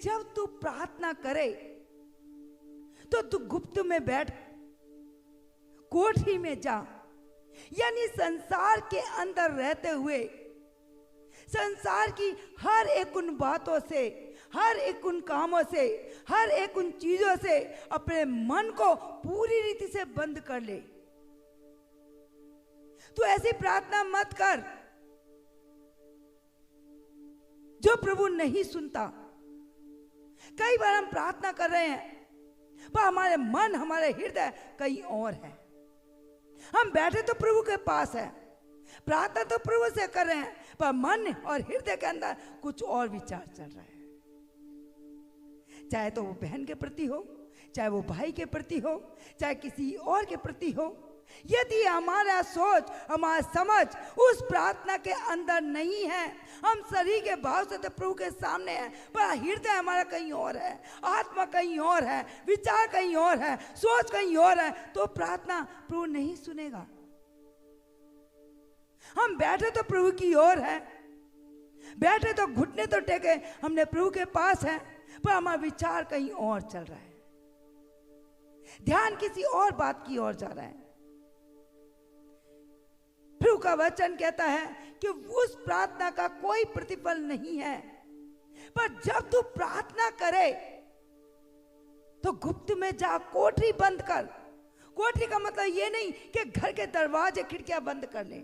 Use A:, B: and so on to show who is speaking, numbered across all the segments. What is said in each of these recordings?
A: जब तू प्रार्थना करे तो तू गुप्त में बैठ, कोठरी में जा, यानी संसार के अंदर रहते हुए संसार की हर एक उन बातों से, हर एक उन कामों से, हर एक उन चीजों से अपने मन को पूरी रीति से बंद कर ले। तू ऐसी प्रार्थना मत कर जो प्रभु नहीं सुनता। कई बार हम प्रार्थना कर रहे हैं पर हमारे मन, हमारे हृदय कहीं और है। हम बैठे तो प्रभु के पास है, प्रार्थना तो प्रभु से कर रहे हैं, पर मन और हृदय के अंदर कुछ और विचार चल रहा है। चाहे तो वो बहन के प्रति हो, चाहे वो भाई के प्रति हो, चाहे किसी और के प्रति हो। यदि हमारा सोच, हमारा समझ उस प्रार्थना के अंदर नहीं है, हम शरीर के भाव से तो प्रभु के सामने है, पर हृदय हमारा कहीं और है, आत्मा कहीं और है, विचार कहीं और है, सोच कहीं और है, तो प्रार्थना प्रभु नहीं सुनेगा। हम बैठे तो प्रभु की ओर है, बैठे तो घुटने तो टेके हमने प्रभु के पास है, पर हमारा विचार कहीं और चल रहा है, ध्यान किसी और बात की ओर जा रहा है। प्रभु का वचन कहता है कि उस प्रार्थना का कोई प्रतिफल नहीं है, पर जब तू प्रार्थना करे तो गुप्त में जा, कोठरी बंद कर। कोठरी का मतलब ये नहीं कि घर के दरवाजे खिड़कियां बंद कर ले।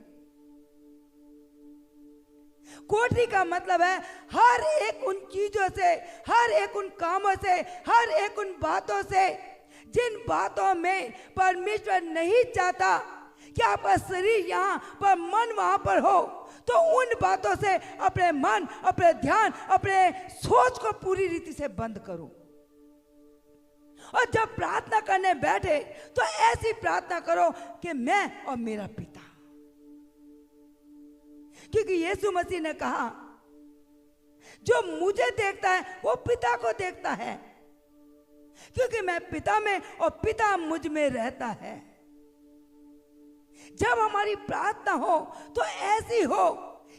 A: कोठरी का मतलब है हर एक उन चीजों से, हर एक उन कामों से, हर एक उन बातों से जिन बातों में परमेश्वर नहीं चाहता कि आपका शरीर यहाँ पर, मन वहां पर हो, तो उन बातों से अपने मन, अपने ध्यान, अपने सोच को पूरी रीति से बंद करो। और जब प्रार्थना करने बैठे तो ऐसी प्रार्थना करो कि मैं और मेरा पिता, क्योंकि यीशु मसीह ने कहा जो मुझे देखता है वो पिता को देखता है, क्योंकि मैं पिता में और पिता मुझ में रहता है। जब हमारी प्रार्थना हो तो ऐसी हो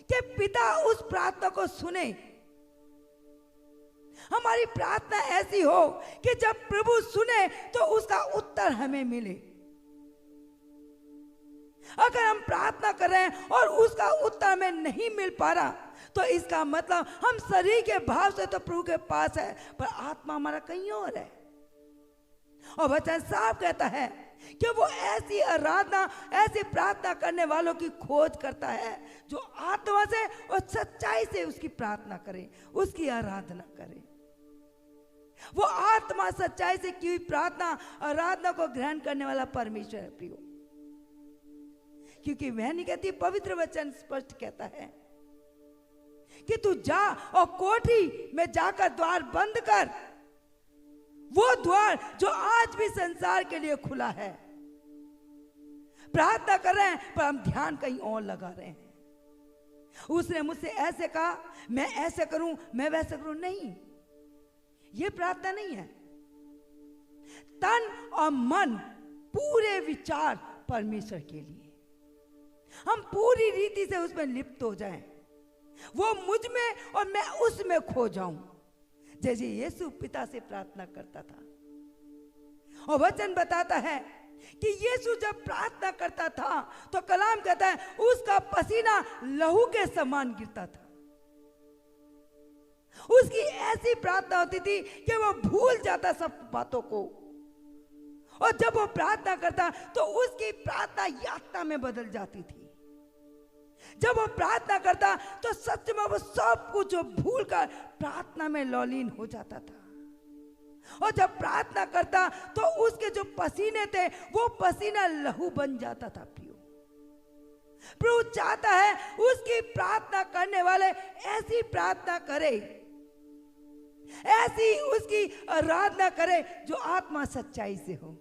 A: कि पिता उस प्रार्थना को सुने। हमारी प्रार्थना ऐसी हो कि जब प्रभु सुने तो उसका उत्तर हमें मिले। अगर हम प्रार्थना कर रहे हैं और उसका उत्तर हमें नहीं मिल पा रहा, तो इसका मतलब हम शरीर के भाव से तो प्रभु के पास है, पर आत्मा हमारा कहीं और है। और वचन साफ कहता है कि वो ऐसी आराधना, ऐसी प्रार्थना करने वालों की खोज करता है जो आत्मा से और सच्चाई से उसकी प्रार्थना करें, उसकी आराधना करें। वो आत्मा सच्चाई से की हुई प्रार्थना, आराधना को ग्रहण करने वाला परमेश्वर है प्रियो। क्योंकि वह नहीं कहती, पवित्र वचन स्पष्ट कहता है कि तू जा और कोठरी में जाकर द्वार बंद कर, वो द्वार जो आज भी संसार के लिए खुला है। प्रार्थना कर रहे हैं पर हम ध्यान कहीं और लगा रहे हैं। उसने मुझसे ऐसे कहा, मैं ऐसे करूं, मैं वैसे करूं। नहीं, ये प्रार्थना नहीं है। तन और मन, पूरे विचार परमेश्वर के लिए, हम पूरी रीति से उसमें लिप्त हो जाएं, वो मुझ में और मैं उसमें खो जाऊं, जैसे यीशु पिता से प्रार्थना करता था। और वचन बताता है कि यीशु जब प्रार्थना करता था तो कलाम कहता है उसका पसीना लहू के समान गिरता था। उसकी ऐसी प्रार्थना होती थी कि वो भूल जाता सब बातों को, और जब वो प्रार्थना करता तो उसकी प्रार्थना यातना में बदल जाती थी। जब वो प्रार्थना करता तो सच में वो सब कुछ भूल कर प्रार्थना में लौलीन हो जाता था। और जब प्रार्थना करता तो उसके जो पसीने थे वो पसीना लहू बन जाता था प्रियो। प्रभु चाहता है उसकी प्रार्थना करने वाले ऐसी प्रार्थना करे, ऐसी उसकी आराधना करे जो आत्मा सच्चाई से हो।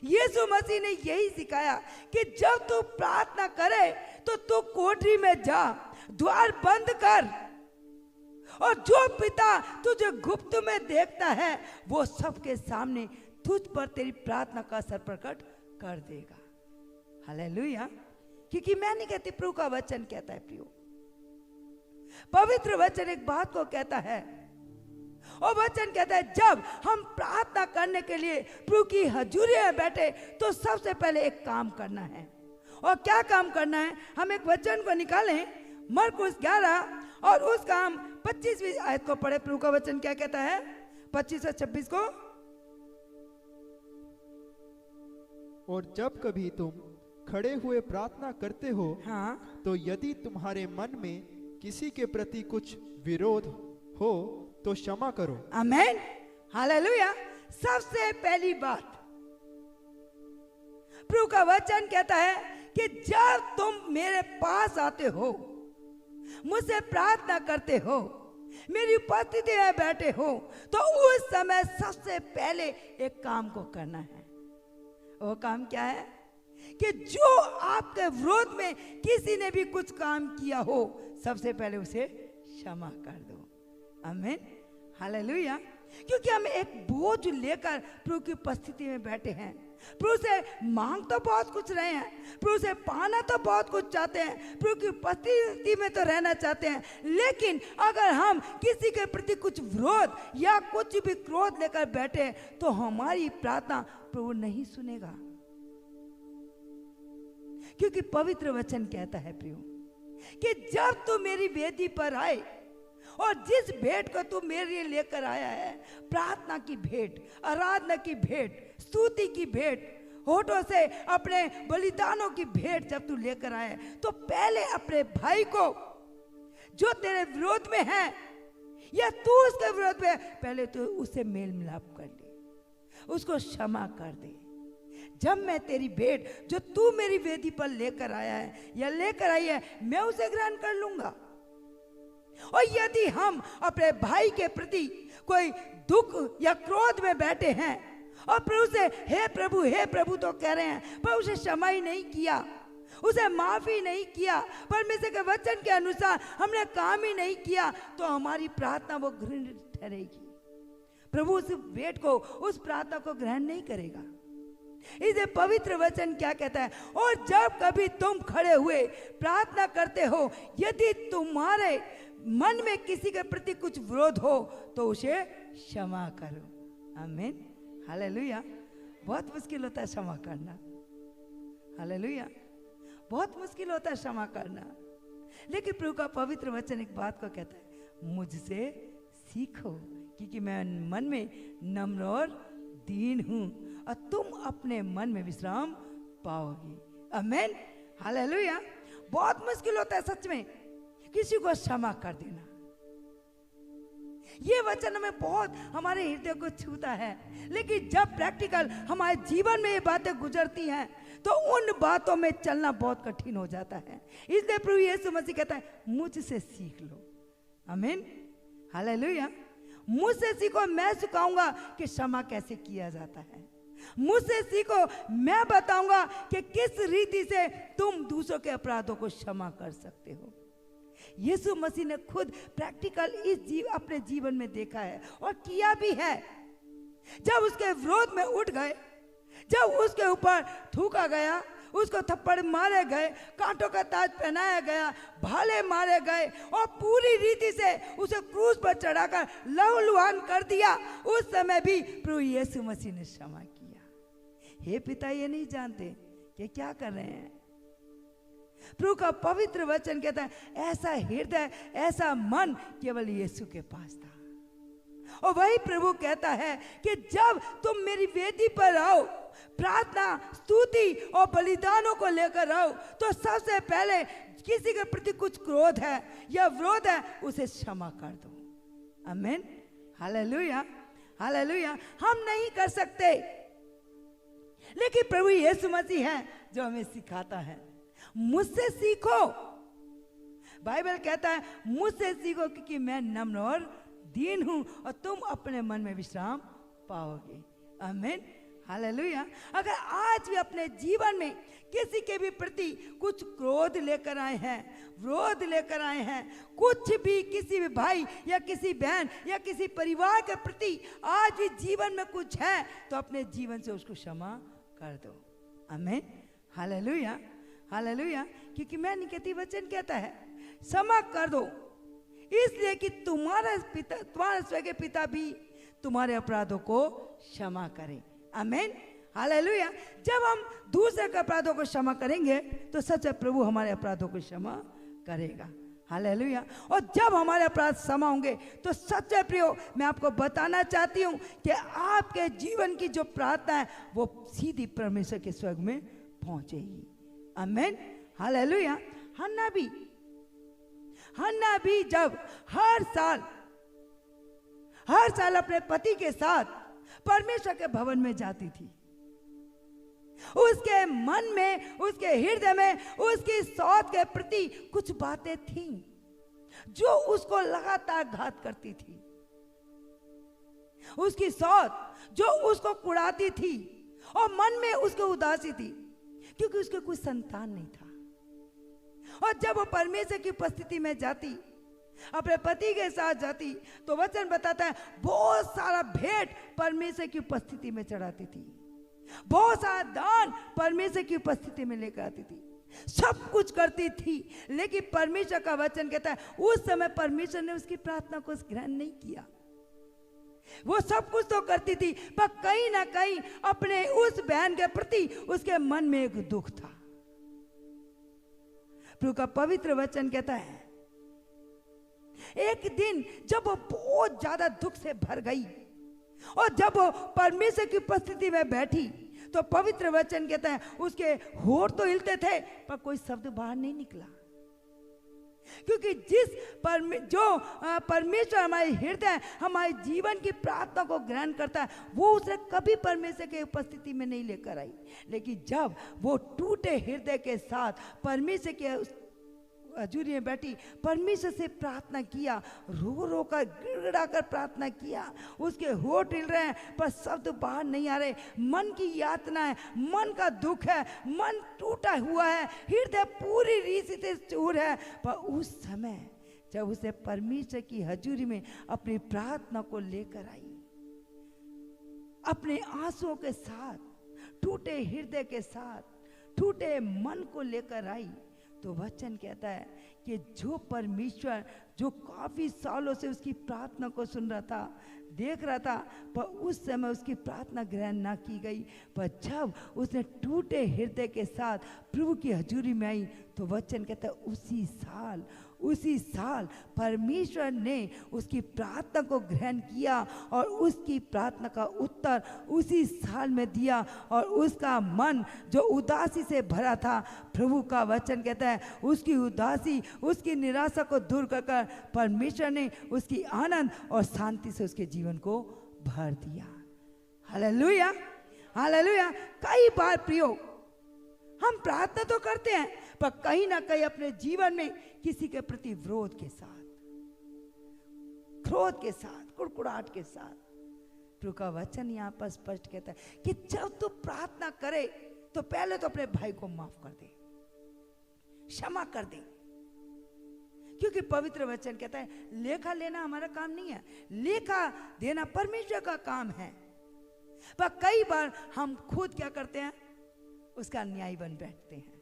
A: यीशु मसीह ने यही सिखाया कि जब तू प्रार्थना करे तो तू कोठरी में जा, द्वार बंद कर, और जो पिता तुझे गुप्त में देखता है वो सबके सामने तुझ पर तेरी प्रार्थना का असर प्रकट कर देगा। हालेलुया। क्योंकि मैं नहीं कहती, प्रभु का वचन कहता है प्रियो। पवित्र वचन एक बात को कहता है और वचन कहता है जब हम प्रार्थना करने के लिए प्रभु की हजूरी में बैठे तो सबसे पहले एक काम करना है। और क्या काम करना है? हम एक वचन को निकालें, मरकुस 11 और उसका हम 25वीं आयत को पढ़े। प्रभु का वचन क्या कहता है 25 और 26 को?
B: और जब कभी तुम खड़े हुए प्रार्थना करते हो,
A: हाँ,
B: तो यदि तुम्हारे मन में किसी के प्रति कुछ विरोध हो तो क्षमा करो।
A: आमेन, हालेलुया। सबसे पहली बात प्रभु का वचन कहता है कि जब तुम मेरे पास आते हो, मुझसे प्रार्थना करते हो, मेरी उपस्थिति में बैठे हो, तो उस समय सबसे पहले एक काम को करना है। वो काम क्या है? कि जो आपके विरोध में किसी ने भी कुछ काम किया हो, सबसे पहले उसे क्षमा कर दो। आमीन, हालेलुया। क्योंकि हम एक बोझ लेकर प्रभु की उपस्थिति में बैठे हैं। प्रभु से मांग तो बहुत कुछ रहे हैं, प्रभु से पाना तो बहुत कुछ चाहते हैं, प्रभु की उपस्थिति में तो रहना चाहते हैं, लेकिन अगर हम किसी के प्रति कुछ विरोध या कुछ भी क्रोध लेकर बैठे तो हमारी प्रार्थना प्रभु नहीं सुनेगा। क्योंकि पवित्र वचन कहता है प्रियो कि जब तू मेरी वेदी पर आए और जिस भेंट को तू मेरे लिए लेकर आया है, प्रार्थना की भेंट, आराधना की भेंट, स्तुति की भेंट, होठों से अपने बलिदानों की भेंट जब तू लेकर आया, तो पहले अपने भाई को जो तेरे विरोध में है या तू उसके विरोध में, पहले तो उससे मेल मिलाप कर ले, उसको क्षमा कर दे। जब मैं तेरी भेंट जो तू मेरी वेदी पर लेकर आया है या लेकर आई है, मैं उसे ग्रहण कर लूंगा। और यदि हम अपने भाई के प्रति कोई दुख या क्रोध में बैठे हैं और प्रभु से हे प्रभु तो कह रहे हैं, पर उसे क्षमा ही नहीं किया, उसे माफी नहीं किया, परमेश्वर के वचन के अनुसार हमने काम ही नहीं किया, तो हमारी प्रार्थना वो घृणित ठहरेगी। प्रभु उस भेंट को, उस प्रार्थना को ग्रहण नहीं करेगा। इसे पवित्र वचन क्या कहता है? और जब कभी तुम खड़े हुए प्रार्थना करते हो, यदि तुम्हारे मन में किसी के प्रति कुछ विरोध हो तो उसे क्षमा करो। आमीन, हालेलुया। बहुत मुश्किल होता है क्षमा करना, हालेलुया, बहुत मुश्किल होता है क्षमा करना, लेकिन प्रभु का पवित्र वचन एक बात को कहता है, मुझसे सीखो क्योंकि मैं मन में नम्र और दीन हूं और तुम अपने मन में विश्राम पाओगे। आमीन, हालेलुया। बहुत मुश्किल होता है सच में किसी को क्षमा कर देना। ये वचन हमें बहुत हमारे हृदय को छूता है, लेकिन जब प्रैक्टिकल हमारे जीवन में ये बातें गुजरती हैं तो उन बातों में चलना बहुत कठिन हो जाता है। इसलिए प्रभु यीशु मसीह कहता है, मुझसे सीख लो। आमीन, हालेलुया। मुझसे सीखो, मैं सिखाऊंगा कि क्षमा कैसे किया जाता है। मुझसे सीखो, मैं बताऊंगा कि किस रीति से तुम दूसरों के अपराधों को क्षमा कर सकते हो। यीशु मसीह ने खुद प्रैक्टिकल अपने जीवन में देखा है और किया भी है। जब उसके विरोध में उठ गए, जब उसके ऊपर थूका गया, उसको थप्पड़ मारे गए, कांटों का ताज पहनाया गया, भाले मारे गए और पूरी रीति से उसे क्रूस पर चढ़ाकर लहूलुहान कर दिया, उस समय भी प्रभु यीशु मसीह ने क्षमा किया। हे पिता, ये नहीं जानते कि क्या कर रहे हैं। प्रभु का पवित्र वचन कहता है, ऐसा हृदय, ऐसा मन केवल यीशु के पास था। और वही प्रभु कहता है कि जब तुम मेरी वेदी पर आओ, प्रार्थना, स्तुति और बलिदानों को लेकर आओ, तो सबसे पहले किसी के प्रति कुछ क्रोध है या विरोध है, उसे क्षमा कर दो। आमीन, हालेलुया, हालेलुया। हम नहीं कर सकते, लेकिन प्रभु यीशु मसीह है जो हमें सिखाता है। मुझसे सीखो, बाइबल कहता है, मुझसे सीखो क्योंकि मैं नम्र और दीन हूं और तुम अपने मन में विश्राम पाओगे। आमीन, हालेलुया। अगर आज भी अपने जीवन में किसी के भी प्रति कुछ क्रोध लेकर आए हैं, विरोध लेकर आए हैं, कुछ भी किसी भी भाई या किसी बहन या किसी परिवार के प्रति आज भी जीवन में कुछ है, तो अपने जीवन से उसको क्षमा कर दो। आमीन, हालेलुया, हालेलुया। क्योंकि मैं नहीं कहती, वचन कहता है क्षमा कर दो। इसलिए कि तुम्हारा स्वर्ग के पिता भी तुम्हारे अपराधों को क्षमा करे। आमीन, हालेलुया। जब हम दूसरे के अपराधों को क्षमा करेंगे तो सच्चा प्रभु हमारे अपराधों को क्षमा करेगा। हालेलुया। और जब हमारे अपराध क्षमा होंगे तो सच्चे प्रियो, मैं आपको बताना चाहती हूँ कि आपके जीवन की जो प्रार्थना है वो सीधी परमेश्वर के स्वर्ग में पहुंचेगी। आमीन, हालेलुया। हन्ना भी जब हर साल अपने पति के साथ परमेश्वर के भवन में जाती थी, उसके मन में, उसके हृदय में उसकी सौत के प्रति कुछ बातें थीं जो उसको लगातार घात करती थी। उसकी सौत जो उसको कुड़ाती थी और मन में उसको उदासी थी, क्योंकि उसके कोई संतान नहीं था। और जब वो परमेश्वर की उपस्थिति में जाती, अपने पति के साथ जाती, तो वचन बताता है बहुत सारा भेंट परमेश्वर की उपस्थिति में चढ़ाती थी, बहुत सारा दान परमेश्वर की उपस्थिति में लेकर आती थी, सब कुछ करती थी। लेकिन परमेश्वर का वचन कहता है उस समय परमेश्वर ने उसकी प्रार्थना को ग्रहण नहीं किया। वो सब कुछ तो करती थी, पर कहीं ना कहीं अपने उस बहन के प्रति उसके मन में एक दुख था। प्रभु का पवित्र वचन कहता है एक दिन जब वो बहुत ज्यादा दुख से भर गई और जब वो परमेश्वर की उपस्थिति में बैठी, तो पवित्र वचन कहता है उसके होठ तो हिलते थे पर कोई शब्द बाहर नहीं निकला, क्योंकि परमेश्वर हमारे हृदय, हमारे जीवन की प्रार्थना को ग्रहण करता है, वो उसे कभी परमेश्वर के उपस्थिति में नहीं लेकर आई। लेकिन जब वो टूटे हृदय के साथ परमेश्वर के हजूरी में बैठी, परमेश्वर से प्रार्थना किया, रो रो कर गिड़गिड़ा कर प्रार्थना किया, उसके होठ हिल रहे हैं पर शब्द बाहर नहीं आ रहे, मन की यातना है, मन का दुख है, मन टूटा हुआ है, हृदय पूरी रीति से चूर है। पर उस समय जब उसे परमेश्वर की हजूरी में अपनी प्रार्थना को लेकर आई, अपने आंसुओं के साथ, टूटे हृदय के साथ, टूटे मन को लेकर आई, तो वचन कहता है कि जो परमेश्वर जो काफी सालों से उसकी प्रार्थना को सुन रहा था, देख रहा था, पर उस समय उसकी प्रार्थना ग्रहण ना की गई, पर जब उसने टूटे हृदय के साथ प्रभु की हजूरी में आई, तो वचन कहता है उसी साल परमेश्वर ने उसकी प्रार्थना को ग्रहण किया और उसकी प्रार्थना का उत्तर उसी साल में दिया। और उसका मन जो उदासी से भरा था, प्रभु का वचन कहता है उसकी उदासी, उसकी निराशा को दूर कर परमेश्वर ने उसकी आनंद और शांति से उसके जीवन को भर दिया। Hallelujah, hallelujah. कई बार प्रियो, हम प्रार्थना तो करते हैं पर कहीं ना कहीं अपने जीवन में किसी के प्रति विरोध के साथ, क्रोध के साथ, कुड़कुड़ाहट के साथ। प्रभु का वचन यहाँ पर स्पष्ट कहता है कि जब तू प्रार्थना करे तो पहले तो अपने भाई को माफ कर दे, क्षमा कर दे, क्योंकि पवित्र वचन कहता है लेखा लेना हमारा काम नहीं है, लेखा देना परमेश्वर का काम है। पर कई बार हम खुद क्या करते हैं, उसका न्याय बन बैठते हैं,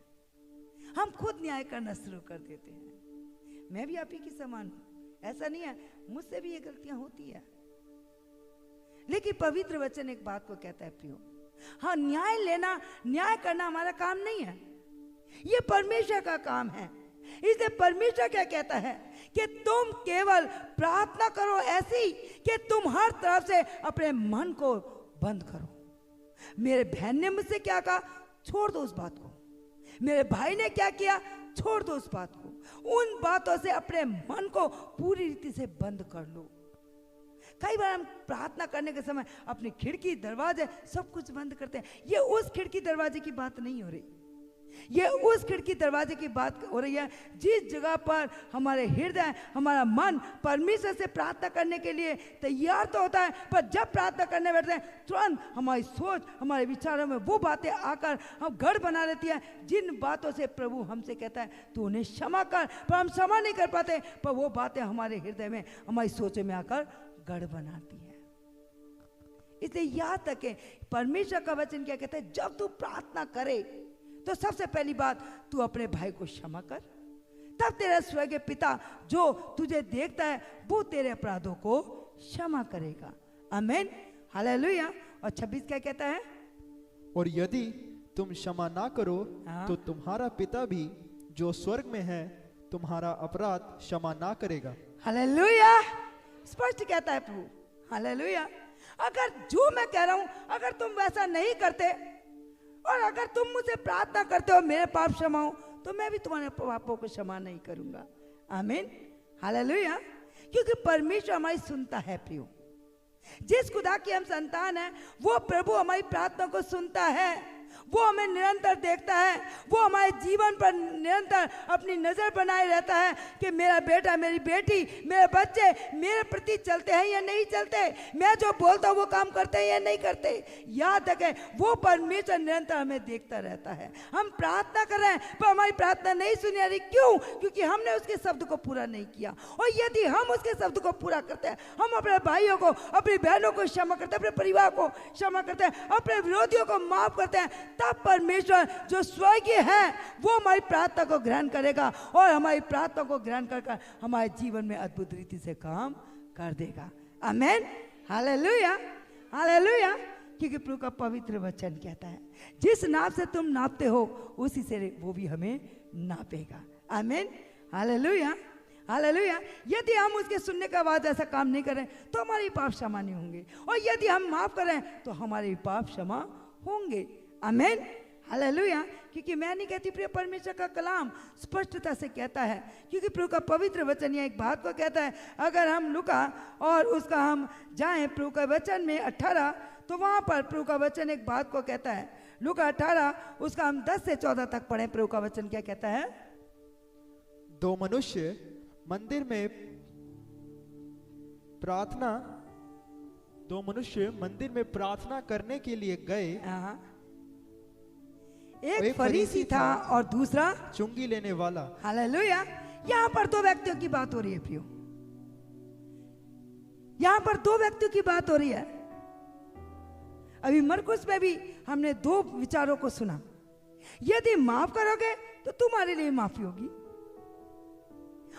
A: हम खुद न्याय करना शुरू कर देते हैं। मैं भी आप ही की समान हूं, ऐसा नहीं है, मुझसे भी ये गलतियां होती है। लेकिन पवित्र वचन एक बात को कहता है प्रियो, हाँ न्याय लेना, न्याय करना हमारा काम नहीं है, ये परमेश्वर का काम है। इसलिए परमेश्वर क्या कहता है कि तुम केवल प्रार्थना करो ऐसी कि तुम हर तरफ से अपने मन को बंद करो। मेरे बहन ने मुझसे क्या कहा, छोड़ दो उस बात को। मेरे भाई ने क्या किया, छोड़ दो उस बात को। उन बातों से अपने मन को पूरी रीति से बंद कर लो। कई बार हम प्रार्थना करने के समय अपनी खिड़की, दरवाजे सब कुछ बंद करते हैं। ये उस खिड़की दरवाजे की बात नहीं हो रही, ये उस खिड़की दरवाजे की बात हो रही है जिस जगह पर हमारे हृदय, हमारा मन परमेश्वर से प्रार्थना करने के लिए तैयार तो होता है, पर जब प्रार्थना करने बैठते हैं तुरंत हमारी सोच, हमारे विचारों में वो बातें आकर हम गढ़ बना लेती है, जिन बातों से प्रभु हमसे कहता है तू उन्हें क्षमा कर, पर हम क्षमा नहीं कर पाते, पर वो बातें हमारे हृदय में, हमारी सोचों में आकर गढ़ बनाती है। इसलिए याद रखें परमेश्वर का वचन क्या कहता है, जब तू प्रार्थना करे तो सबसे पहली बात तू अपने भाई को क्षमा कर, तब तेरा स्वर्गीय पिता जो तुझे देखता है वो तेरे अपराधों को क्षमा करेगा। आमीन, हालेलुया। और 26 क्या कहता है?
B: और यदि तुम क्षमा ना करो
A: हाँ।
B: तो तुम्हारा पिता भी जो स्वर्ग में है तुम्हारा अपराध क्षमा ना करेगा।
A: हालेलुया, स्पष्ट कहता है प्रभु। हालेलुया। अगर जो मैं कह रहा हूं अगर तुम वैसा नहीं करते और अगर तुम मुझसे प्रार्थना करते हो मेरे पाप क्षमा हो, तो मैं भी तुम्हारे पापों को क्षमा नहीं करूंगा। आमीन, हालेलुया। क्योंकि परमेश्वर हमारी सुनता है प्रियो। जिस खुदा की हम संतान है वो प्रभु हमारी प्रार्थना को सुनता है, वो हमें निरंतर देखता है, वो हमारे जीवन पर निरंतर अपनी नजर बनाए रहता है कि मेरा बेटा मेरी बेटी मेरे बच्चे मेरे प्रति चलते हैं या नहीं चलते, मैं जो बोलता हूँ वो काम करते हैं या नहीं करते। याद रखें वो परमेश्वर निरंतर हमें देखता रहता है। हम प्रार्थना कर रहे हैं पर हमारी प्रार्थना नहीं सुनी आ रही, क्यों? क्योंकि हमने उसके शब्द को पूरा नहीं किया। और यदि हम उसके शब्द को पूरा करते हैं, हम अपने भाइयों को अपनी बहनों को क्षमा करते हैं, अपने परिवार को क्षमा करते हैं, अपने विरोधियों को माफ करते हैं, तब परमेश्वर जो स्वर्गीय है वो हमारी प्रार्थना को ग्रहण करेगा और हमारी प्रार्थना को ग्रहण कर हमारे जीवन में अद्भुत रीति से काम कर देगा। आमीन, हालेलुया, हालेलुया। क्योंकि प्रभु का पवित्र वचन कहता है जिस नाप से तुम नापते हो उसी से वो भी हमें नापेगा। आमीन, हालेलुया, हालेलुया। यदि हम उसके सुनने के बाद ऐसा काम नहीं करें तो हमारे पाप क्षमा नहीं होंगे, और यदि हम माफ करें तो हमारे पाप क्षमा होंगे। आमीन, हालेलुया। क्योंकि मैं नहीं कहती, प्रिय परमेश्वर का कलाम स्पष्टता से कहता है, क्योंकि प्रभु का पवित्र वचन यह एक बात को कहता है। अगर हम लुका और उसका हम जाएं प्रभु का वचन में 18, तो वहां पर प्रभु का वचन एक बात को कहता है। लुका 18 उसका हम 10 से 14 तक पढ़ें। प्रभु का वचन क्या कहता है?
B: दो मनुष्य मंदिर में प्रार्थना करने के लिए गए।
A: एक फरीसी था और दूसरा
B: चुंगी लेने वाला।
A: हालेलुया। यहाँ पर दो व्यक्तियों की बात हो रही है प्रियो, यहाँ पर दो व्यक्तियों की बात हो रही है। अभी मरकुस में भी हमने दो विचारों को सुना। यदि माफ करोगे तो तुम्हारे लिए माफी होगी,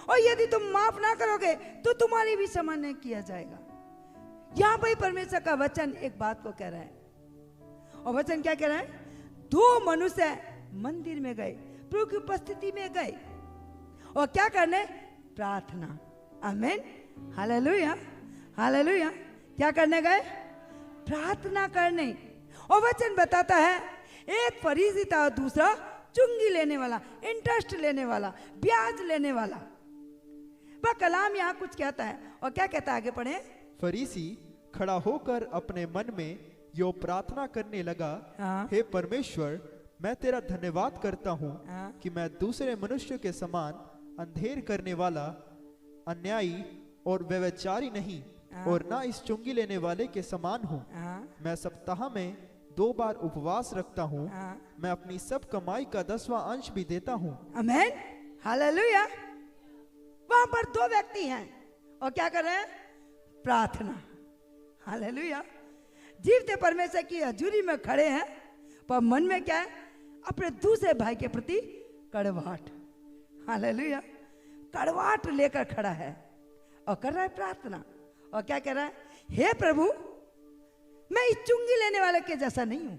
A: और यदि तुम माफ ना करोगे तो तुम्हारी भी क्षमा नहीं किया जाएगा। यहां पर परमेश्वर का वचन एक बात को कह रहा है, और वचन क्या कह रहा है? दो मनुष्य मंदिर में गए, प्रभु की उपस्थिति में गए, और क्या करने? प्रार्थना। आमीन, हालेलुया, हालेलुया। क्या करने गए? प्रार्थना करने। और वचन बताता है एक फरीसी था और दूसरा चुंगी लेने वाला, इंटरेस्ट लेने वाला, ब्याज लेने वाला। वह कलाम यहाँ कुछ कहता है, और क्या कहता है? आगे पढ़े।
B: फरीसी खड़ा होकर अपने मन में यो प्रार्थना करने लगा, हे परमेश्वर, मैं तेरा धन्यवाद करता हूँ कि मैं दूसरे मनुष्य के समान अंधेर करने वाला, अन्यायी और व्यभिचारी नहीं, और ना इस चुंगी लेने वाले के समान हूँ। मैं सप्ताह में 2 बार उपवास रखता हूँ, मैं अपनी सब कमाई का 10वां अंश भी देता हूँ। आमीन,
A: हालेलुया। वहां पर दो व्यक्ति हैं और क्या कर रहे हैं? प्रार्थना। हालेलुया। जीवते परमेश्वर की हजूरी में खड़े हैं, पर मन में क्या है? अपने दूसरे भाई के प्रति कड़वाहट। हालेलुया। कड़वाहट लेकर खड़ा है और कर रहा है प्रार्थना, और क्या कह रहा है? हे प्रभु, मैं इस चुंगी लेने वाले के जैसा नहीं हूं।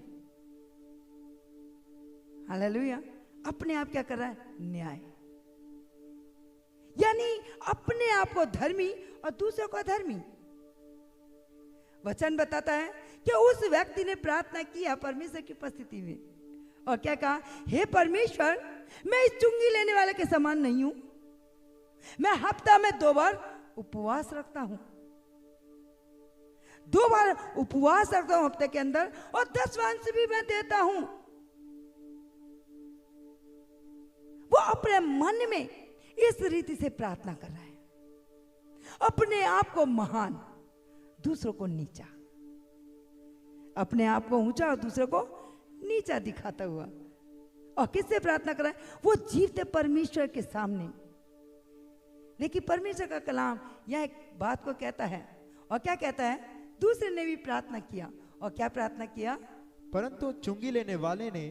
A: हालेलुया। अपने आप क्या कर रहा है? न्याय, यानी अपने आप को धर्मी और दूसरों को अधर्मी। वचन बताता है कि उस व्यक्ति ने प्रार्थना किया परमेश्वर की उपस्थिति में, और क्या कहा? हे परमेश्वर, मैं इस चुंगी लेने वाले के समान नहीं हूं, मैं हफ्ता में 2 बार उपवास रखता हूं, 2 बार उपवास रखता हूं हफ्ते के अंदर, और 10वां अंश भी मैं देता हूं। वो अपने मन में इस रीति से प्रार्थना कर रहा है, अपने आप को महान, दूसरों को नीचा, अपने आप को ऊंचा और दूसरों को नीचा दिखाता हुआ। और किससे प्रार्थना कर रहा है? वो जीवते परमेश्वर के सामने। लेकिन परमेश्वर का कलाम यह एक बात को कहता है, और क्या कहता है? दूसरे ने भी प्रार्थना किया, और क्या प्रार्थना किया?
B: परंतु चुंगी लेने वाले ने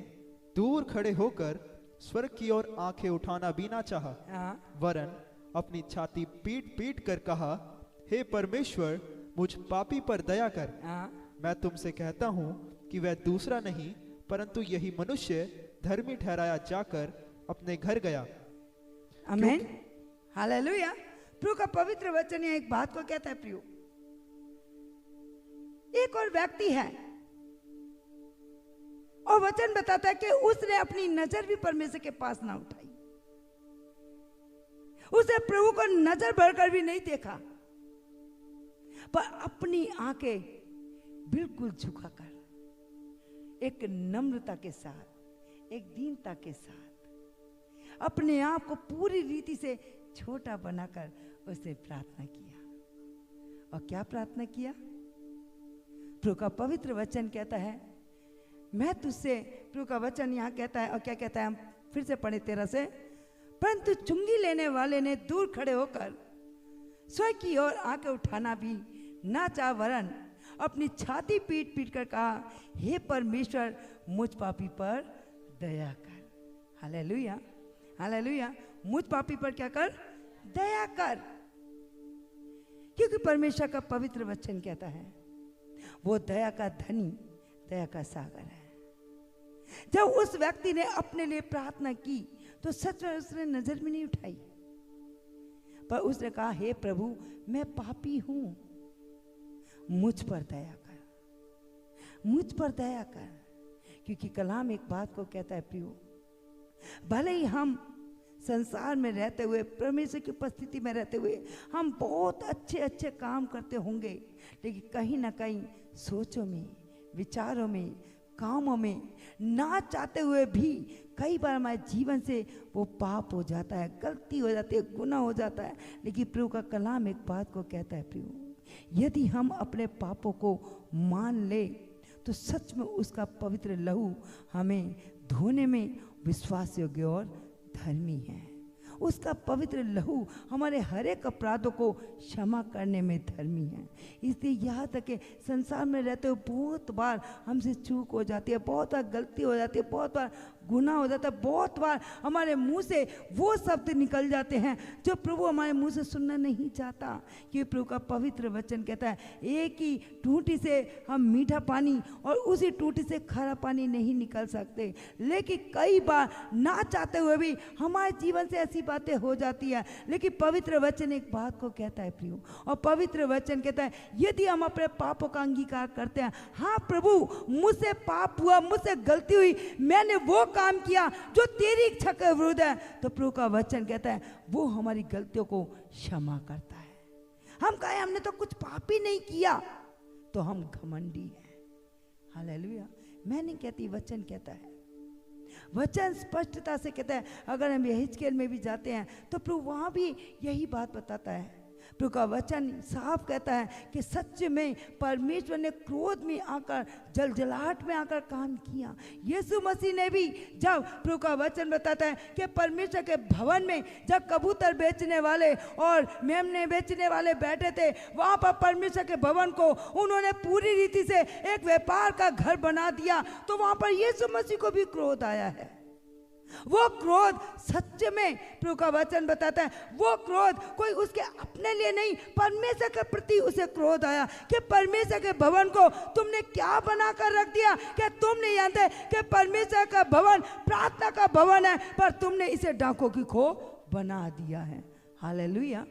B: दूर खड़े होकर स्वर्ग की ओर आंखें उठाना भी ना चाहा, वरन अपनी छाती पीट पीट कर कहा, हे परमेश्वर, मुझ पापी पर दया कर। मैं तुमसे कहता हूँ कि वह दूसरा नहीं परंतु यही मनुष्य धर्मी ठहराया जाकर अपने घर गया।
A: आमीन, हालेलुया। प्रभु का पवित्र वचन एक बात को कहता है प्रियो, एक और व्यक्ति है और वचन बताता है कि उसने अपनी नजर भी परमेश्वर के पास ना उठाई, उसने प्रभु को नजर भरकर भी नहीं देखा, पर अपनी आंखें बिल्कुल झुकाकर एक नम्रता के साथ, एक दीनता के साथ अपने आप को पूरी रीति से छोटा बनाकर उसने प्रार्थना किया। और क्या प्रार्थना किया? प्रभु का पवित्र वचन कहता है, मैं तुझसे, प्रभु का वचन यहाँ कहता है, और क्या कहता है, हम फिर से पढ़े 13 से, परंतु चुंगी लेने वाले ने दूर खड़े होकर स्वर्ग की ओर आंखें उठाना भी ना चाह, वरन अपनी छाती पीट पीट कर कहा, हे परमेश्वर, मुझ पापी पर दया कर। Hallelujah, hallelujah. मुझ पापी पर क्या कर? दया कर। क्योंकि परमेश्वर का पवित्र वचन कहता है वो दया का धनी, दया का सागर है। जब उस व्यक्ति ने अपने लिए प्रार्थना की तो सच में उसने नजर भी नहीं उठाई, पर उसने कहा, हे प्रभु, मैं पापी हूं, मुझ पर दया कर, मुझ पर दया कर। क्योंकि कलाम एक बात को कहता है प्रियो, भले ही हम संसार में रहते हुए, परमेश्वर की उपस्थिति में रहते हुए हम बहुत अच्छे अच्छे काम करते होंगे, लेकिन कहीं ना कहीं सोचों में, विचारों में, कामों में ना चाहते हुए भी कई बार हमारे जीवन से वो पाप हो जाता है, गलती हो जाती है, गुनाह हो जाता है। लेकिन प्रभु का कलाम एक बात को कहता है प्रियो, यदि हम अपने पापों को मान ले तो सच में उसका पवित्र लहू हमें धोने में विश्वास योग्य और धर्मी है। उसका पवित्र लहू हमारे हर एक अपराधों को क्षमा करने में धर्मी है। इसलिए यहाँ तक कि संसार में रहते हुए बहुत बार हमसे चूक हो जाती है, बहुत बार गलती हो जाती है, बहुत बार गुनाह हो जाता है, बहुत बार हमारे मुंह से वो शब्द निकल जाते हैं जो प्रभु हमारे मुंह से सुनना नहीं चाहता। कि प्रभु का पवित्र वचन कहता है, एक ही टूटी से हम मीठा पानी और उसी टूटी से खारा पानी नहीं निकल सकते। लेकिन कई बार ना चाहते हुए भी हमारे जीवन से ऐसी बातें हो जाती है। लेकिन पवित्र वचन एक बात को कहता है प्रियो, और पवित्र वचन कहता है यदि हम अपने पापों का अंगीकार करते हैं, हाँ प्रभु मुझसे पाप हुआ, मुझसे गलती हुई, मैंने वो काम किया जो तेरी इच्छा के विरुद्ध है, तो प्रभु का वचन कहता है वो हमारी गलतियों को क्षमा करता है। हम कहे हमने तो कुछ पाप ही नहीं किया तो हम घमंडी हैं। हालेलुया। मैं नहीं कहती, वचन कहता है, वचन स्पष्टता से कहता है। अगर हम यहेजकेल में भी जाते हैं तो प्रभु वहां भी यही बात बताता है। प्रभु का वचन साफ कहता है कि सच में परमेश्वर ने क्रोध में आकर, जलजलाहट में आकर काम किया। यीशु मसीह ने भी, जब प्रभु का वचन बताता है कि परमेश्वर के भवन में जब कबूतर बेचने वाले और मेमने बेचने वाले बैठे थे, वहां पर परमेश्वर के भवन को उन्होंने पूरी रीति से एक व्यापार का घर बना दिया, तो वहां पर यीशु मसीह को भी क्रोध आया है। वो क्रोध सच में प्रभु का वचन बताता है, वो क्रोध कोई उसके अपने लिए नहीं, परमेश्वर के प्रति उसे क्रोध आया कि परमेश्वर के भवन को तुमने क्या बनाकर रख दिया। क्या तुम नहीं जानते कि परमेश्वर का भवन प्रार्थना का भवन है, पर तुमने इसे डाकों की खो बना दिया है। Hallelujah,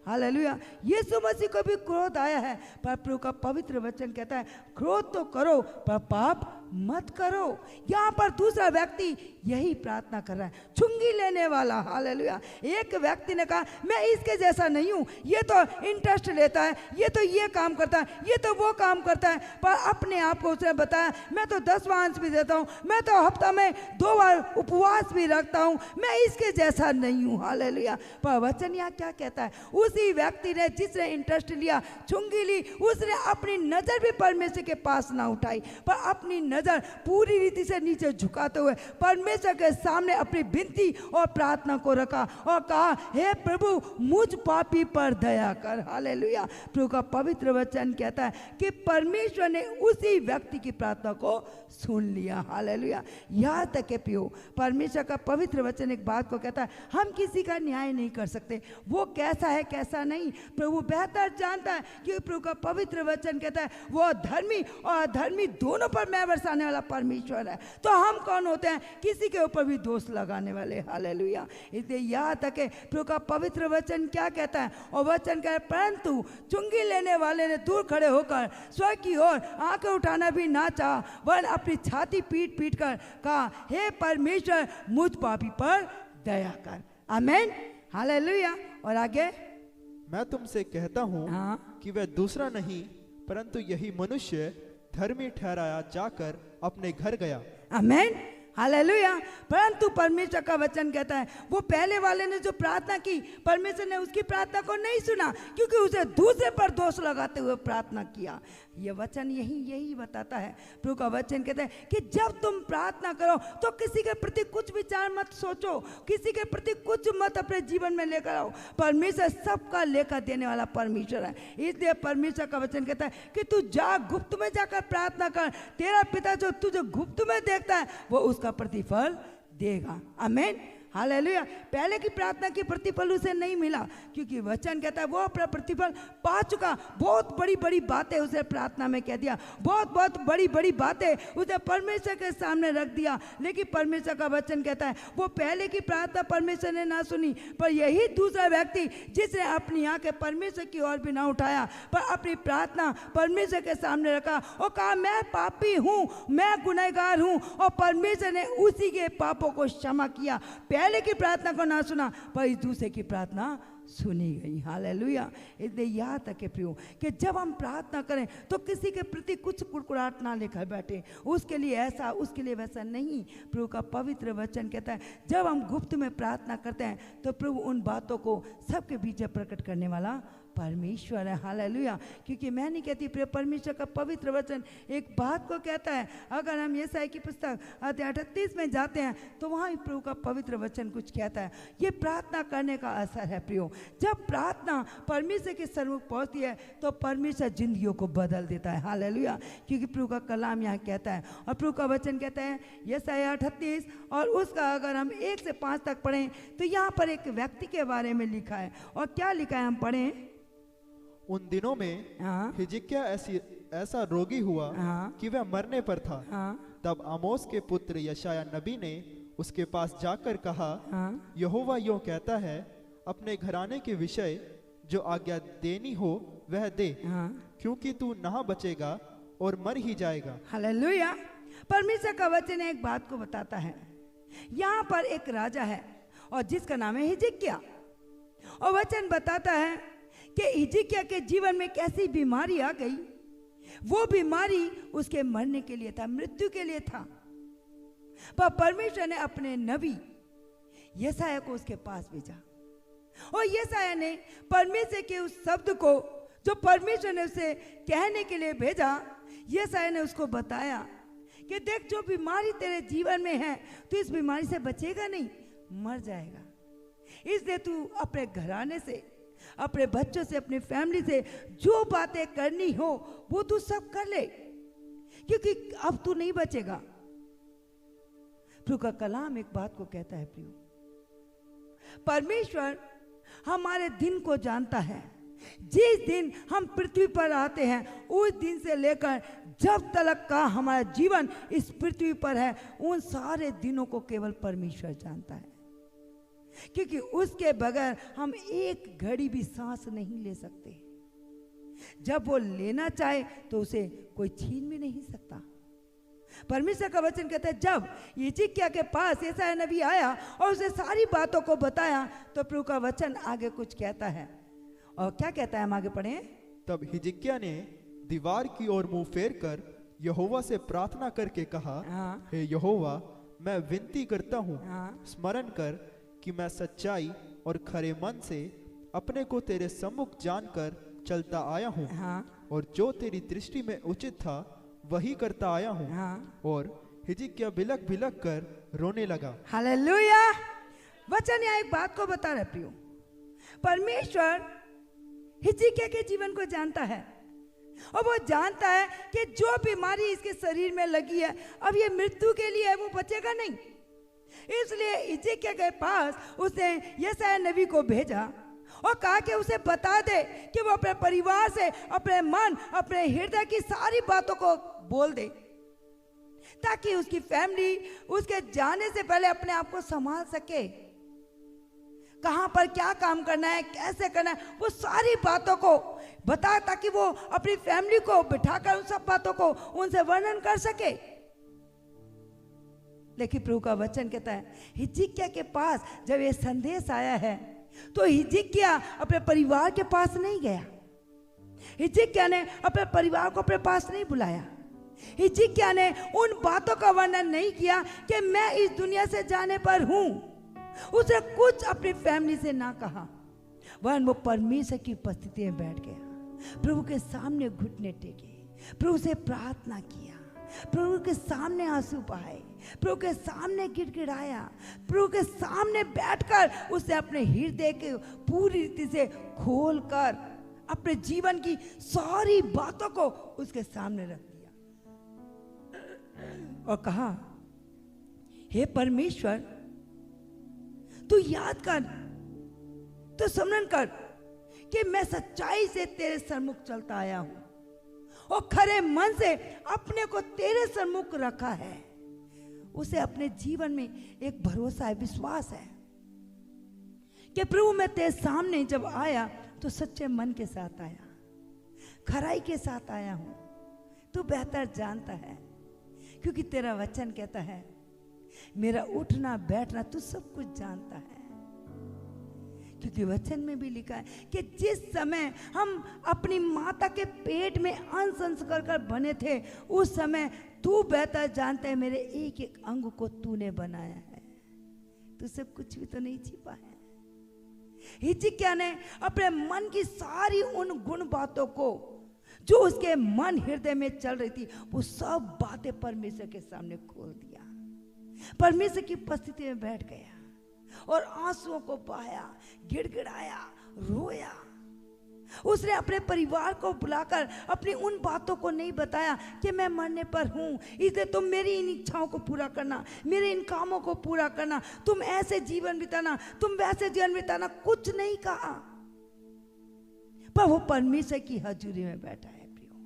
A: hallelujah. यीशु मसीह को भी क्रोध आया है, पर प्रभु का पवित्र वचन कहता है क्रोध तो करो पर पाप मत करो। यहाँ पर दूसरा व्यक्ति यही प्रार्थना कर रहा है, चुंगी लेने वाला। हालेलुया। एक व्यक्ति ने कहा मैं इसके जैसा नहीं हूँ, ये तो इंटरेस्ट लेता है, ये तो ये काम करता है, ये तो वो काम करता है, पर अपने आप को उसने बताया मैं तो 10वां अंश भी देता हूँ, मैं तो हफ्ता में 2 बार उपवास भी रखता हूँ, मैं इसके जैसा नहीं हूँ। हालेलुया। पर वचन यहाँ क्या कहता है, उसी व्यक्ति ने जिसने इंटरेस्ट लिया, चुंगी ली, उसने अपनी नजर भी परमेश्वर के पास ना उठाई, पर अपनी नजर पूरी रीति से नीचे झुकाते हुए परमेश्वर के सामने अपनी विनती और प्रार्थना को रखा और कहा, हे प्रभु मुझ पापी पर दया कर। हालेलुया। प्रभु का पवित्र वचन कहता है कि परमेश्वर ने उसी व्यक्ति की प्रार्थना को सुन लिया। हालेलुया। यहाँ तक के प्रियो, परमेश्वर का पवित्र वचन एक बात को कहता है, हम किसी का न्याय नहीं कर सकते, वो कैसा है कैसा नहीं प्रभु बेहतर जानता है। कि प्रभु का पवित्र वचन कहता है वो धर्मी और अधर्मी दोनों पर मैं बरसाने वाला परमेश्वर है। तो हम कौन होते हैं किसी के ऊपर भी दोष लगाने वाले। हालेलुया। इसलिए यहाँ तक है प्रभु का पवित्र वचन क्या कहता है, और वचन कहता है, परंतु चुंगी लेने वाले ने दूर खड़े होकर स्वर्ग की ओर आंखें उठाना भी ना चाहा, वह अपनी छाती पीट पीट कर कहा, हे परमेश्वर मुझ पापी पर दया कर। आमीन। हालेलुया। और आगे,
B: मैं तुमसे कहता हूँ कि वह दूसरा नहीं परंतु यही मनुष्य धर्मी ठहराया जाकर अपने घर गया।
A: आमीन। हालेलुया। परंतु परमेश्वर का वचन कहता है वो पहले वाले ने जो प्रार्थना की, परमेश्वर ने उसकी प्रार्थना को नहीं सुना, क्योंकि उसे दूसरे पर दोष लगाते हुए प्रार्थना किया। ये वचन यही बताता है। प्रभु का वचन कहता है कि जब तुम प्रार्थना करो तो किसी के प्रति कुछ विचार मत सोचो, किसी के प्रति कुछ मत अपने जीवन में लेकर आओ। परमेश्वर सबका लेकर देने वाला परमेश्वर है। इसलिए परमेश्वर का वचन कहता है कि तू जा, गुप्त में जाकर प्रार्थना कर, तेरा पिता जो तुझे गुप्त में देखता है वो उसका प्रतिफल देगा। आमीन। हालेलुया। पहले की प्रार्थना की प्रतिफल उसे नहीं मिला, क्योंकि वचन कहता है वो अपना प्रतिफल पा चुका। बहुत बड़ी बड़ी बातें उसे प्रार्थना में कह दिया, बहुत बड़ी बड़ी बातें उसे परमेश्वर के सामने रख दिया। लेकिन परमेश्वर का वचन कहता है वो पहले की प्रार्थना परमेश्वर ने ना सुनी, पर यही दूसरा व्यक्ति जिसने अपनी आंखें परमेश्वर की ओर भी ना उठाया, पर अपनी प्रार्थना परमेश्वर के सामने रखा और कहा, मैं पापी हूँ, मैं गुनहगार हूँ, और परमेश्वर ने उसी के पापों को क्षमा किया। पहले की प्रार्थना को ना सुना, पर इस दूसरे की प्रार्थना सुनी गई। हालेलुया। इसलिए यहाँ तक के प्रियो कि जब हम प्रार्थना करें तो किसी के प्रति कुछ कुड़कुड़ाहट ना लेकर बैठे, उसके लिए ऐसा उसके लिए वैसा नहीं। प्रभु का पवित्र वचन कहता है जब हम गुप्त में प्रार्थना करते हैं तो प्रभु उन बातों को सबके बीच प्रकट करने वाला परमेश्वर है। हालेलुया। क्योंकि मैं नहीं कहती, प्रिय परमेश्वर का पवित्र वचन एक बात को कहता है। अगर हम यशायाह की पुस्तक अध्याय 38 में जाते हैं तो वहाँ प्रभु का पवित्र वचन कुछ कहता है। ये प्रार्थना करने का असर है प्रियो। जब प्रार्थना परमेश्वर के सम्मुख पहुँचती है तो परमेश्वर जिंदगियों को बदल देता है। हालेलुया। क्योंकि प्रभु का कलाम यहाँ कहता है, और प्रभु का वचन कहता है यशायाह 38 और उसका अगर हम 1 से 5 तक पढ़ें तो यहाँ पर एक व्यक्ति के बारे में लिखा है। और क्या लिखा है हम पढ़ें।
B: उन दिनों में हिजकिय्याह ऐसा रोगी हुआ कि वह मरने पर था। तब आमोस के पुत्र यशायाह नबी ने उसके पास जाकर कहा, यहोवा यूं कहता है, अपने घराने के विषय जो आज्ञा देनी हो वह दे, क्योंकि तू ना बचेगा और मर ही जाएगा। हालेलुया।
A: परमेश्वर का वचन एक बात को बताता है। यहाँ पर एक राजा है और जिसका नाम है हिजकिय्याह, और वचन बताता है कि हिजकिय्याह के जीवन में कैसी बीमारी आ गई। वो बीमारी उसके मरने के लिए था, मृत्यु के लिए था, पर परमेश्वर ने अपने नबी यशायाह को उसके पास भेजा, और यशायाह ने परमेश्वर के उस शब्द को जो परमेश्वर ने उसे कहने के लिए भेजा, यशायाह ने उसको बताया कि देख जो बीमारी तेरे जीवन में है तो इस बीमारी से बचेगा नहीं, मर जाएगा। इसलिए तू अपने घराने से, अपने बच्चों से, अपने फैमिली से जो बातें करनी हो वो तू सब कर ले, क्योंकि अब तू नहीं बचेगा। प्रभु का कलाम एक बात को कहता है प्रियो, परमेश्वर हमारे दिन को जानता है। जिस दिन हम पृथ्वी पर आते हैं उस दिन से लेकर जब तक का हमारा जीवन इस पृथ्वी पर है, उन सारे दिनों को केवल परमेश्वर जानता है, क्योंकि उसके बगैर हम एक घड़ी भी सांस नहीं ले सकते। जब वो लेना चाहे तो उसे कोई छीन भी नहीं सकता। परमेश्वर का वचन कहता है जब हिजकिय्याह के पास यशायाह नबी आया और उसे सारी बातों को बताया तो प्रभु का वचन आगे कुछ कहता है, और क्या कहता है हम आगे पढ़ें।
B: तब हिजकिय्याह ने दीवार की ओर मुंह फेर कर यहोवा से प्रार्थना करके कहा, हे यहोवा, मैं विनती करता हूँ, स्मरण कर कि मैं सच्चाई और खरे मन से अपने को तेरे सम्मुख जानकर चलता आया हूँ, और जो तेरी दृष्टि में उचित था वही करता आया हूँ।
A: हाँ।
B: और हिजकिय्याह बिलक बिलक कर रोने लगा।
A: हालेलुया। वचन यहाँ एक बात को बता रहे प्रियो, परमेश्वर हिजकिय्याह के जीवन को जानता है और वो जानता है कि जो बीमारी इसके शरीर में लगी है अब ये मृत्यु के लिए है, वो बचेगा नहीं। इसलिए हिजकिय्याह के पास उसने यशायाह नबी को भेजा और कहा कि उसे बता दे कि वो अपने परिवार से, अपने मन, अपने हृदय की सारी बातों को बोल दे, ताकि उसकी फैमिली उसके जाने से पहले अपने आप को संभाल सके। कहां पर क्या काम करना है, कैसे करना है, वो सारी बातों को बता, ताकि वो अपनी फैमिली को बिठाकर उन सब बातों को उनसे वर्णन कर सके। लेकिन प्रभु का वचन कहता है हिजकिय्याह के पास जब ये संदेश आया है तो हिजकिय्याह अपने परिवार के पास नहीं गया। हिजकिय्याह ने अपने परिवार को अपने पास नहीं बुलाया। हिजकिय्याह ने उन बातों का वर्णन नहीं किया कि मैं इस दुनिया से जाने पर हूं। उसने कुछ अपनी फैमिली से ना कहा, वरन वो परमेश्वर की उपस्थिति में बैठ गया, प्रभु के सामने घुटने टेके, प्रभु से प्रार्थना किया, प्रभु के सामने आंसू बहाए, प्रभु के सामने गिड़गिड़ाया, प्रभु के सामने बैठकर उसने अपने हृदय के पूरी रीति से खोलकर अपने जीवन की सारी बातों को उसके सामने रख दिया और कहा, हे परमेश्वर, तू याद कर, तू स्मरण कर कि मैं सच्चाई से तेरे सम्मुख चलता आया हूं और खरे मन से अपने को तेरे सम्मुख रखा है। उसे अपने जीवन में एक भरोसा है, विश्वास है कि प्रभु मैं तेरे सामने जब आया तो सच्चे मन के साथ आया, खराई के साथ आया हूं। तू बेहतर जानता है, क्योंकि तेरा वचन कहता है मेरा उठना बैठना तू सब कुछ जानता है। क्योंकि वचन में भी लिखा है कि जिस समय हम अपनी माता के पेट में अंश संस्कार कर बने थे, उस समय तू बेहतर जानता है मेरे एक एक अंग को तूने बनाया है, तुझसे कुछ भी तो नहीं छिपा है। हिजकिय्याह ने अपने मन की सारी उन गुण बातों को जो उसके मन हृदय में चल रही थी, वो सब बातें परमेश्वर के सामने खोल दिया, परमेश्वर की उपस्थिति में बैठ गया और आंसुओं को बहाया, गिड़गिड़ाया, रोया। उसने अपने परिवार को बुलाकर अपनी उन बातों को नहीं बताया कि मैं मरने पर हूं, इसलिए तुम मेरी इन इच्छाओं को पूरा करना, मेरे इन कामों को पूरा करना, तुम ऐसे जीवन बिताना, तुम वैसे जीवन बिताना, कुछ नहीं कहा। पर वो परमेश्वर की हजूरी में बैठा है प्रियो,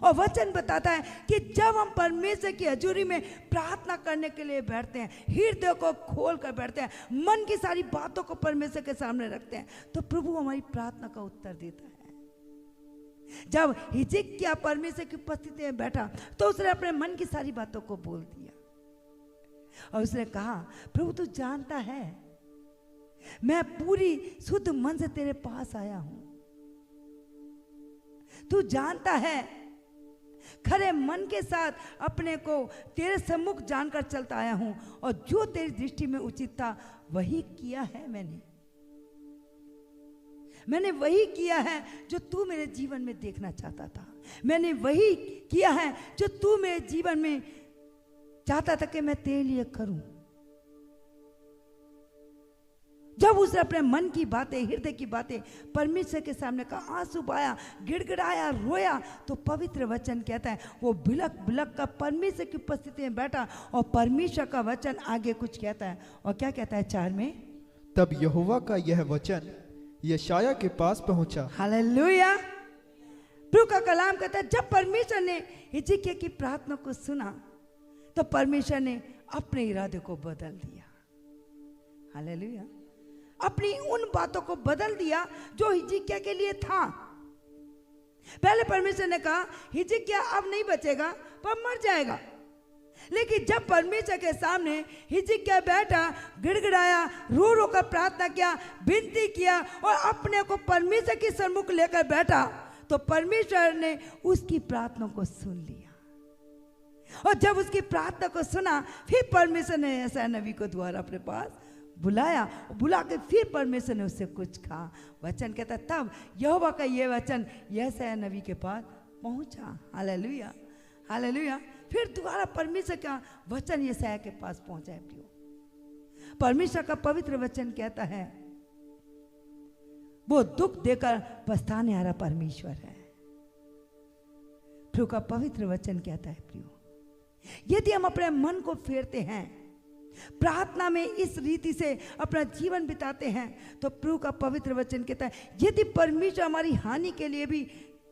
A: और वचन बताता है कि जब हम परमेश्वर की हजूरी में प्रार्थना करने के लिए बैठते हैं, हृदय को खोल कर बैठते हैं, मन की सारी बातों को परमेश्वर के सामने रखते हैं, तो प्रभु हमारी प्रार्थना का उत्तर देता है। जब हिजकिय्याह परमेश्वर की उपस्थिति में बैठा तो उसने अपने मन की सारी बातों को बोल दिया और उसने कहा, प्रभु तू जानता है मैं पूरी शुद्ध मन से तेरे पास आया हूं, तू जानता है खरे मन के साथ अपने को तेरे सम्मुख जानकर चलता आया हूं, और जो तेरी दृष्टि में उचित था वही किया है। मैंने वही किया है जो तू मेरे जीवन में देखना चाहता था, मैंने वही किया है जो तू मेरे जीवन में चाहता था कि मैं तेरे लिए करूं। जब उसने अपने मन की बातें, हृदय की बातें परमेश्वर के सामने का आंसू बहाया, गिड़गिड़ाया, रोया, तो पवित्र वचन कहता है वो बिलक बिलक का परमेश्वर की उपस्थिति में बैठा, और परमेश्वर का वचन आगे कुछ कहता है, और क्या कहता है 4 में,
B: तब यहोवा का यह वचन यशायाह के पास पहुंचा।
A: हालेलुया। प्रभु का कलाम कहता है जब परमेश्वर ने हिजकिय्याह की प्रार्थना को सुना तो परमेश्वर ने अपने इरादे को बदल दिया। हालेलुया। अपनी उन बातों को बदल दिया जो हिजकिय्याह के लिए था। पहले परमेश्वर ने कहा हिजकिय्याह अब नहीं बचेगा पर मर जाएगा, लेकिन जब परमेश्वर के सामने हिजकिय्याह बैठा, गिड़गिड़ाया, रो रो कर प्रार्थना किया, विनती किया और अपने को परमेश्वर की सम्मुख लेकर बैठा, तो परमेश्वर ने उसकी प्रार्थना को सुन लिया। और जब उसकी प्रार्थना को सुना, फिर परमेश्वर ने यशायाह नबी को दोबारा अपने पास बुलाया, बुला के फिर परमेश्वर ने उससे कुछ कहा। वचन कहता तब यहोवा का ये वचन यशायाह नबी के पास पहुंचा। हालेलुया। हालेलुया। फिर दोबारा परमेश्वर का वचन यशायाह के पास पहुंचा है प्रियो। परमेश्वर का पवित्र वचन कहता है, वो दुख देकर पछताने आ रहा परमेश्वर है। प्रभु का पवित्र वचन कहता है प्रियो, यदि हम अपने मन को फेरते हैं, प्रार्थना में इस रीति से अपना जीवन बिताते हैं, तो प्रभु का पवित्र वचन कहता है, यदि परमेश्वर हमारी हानि के लिए भी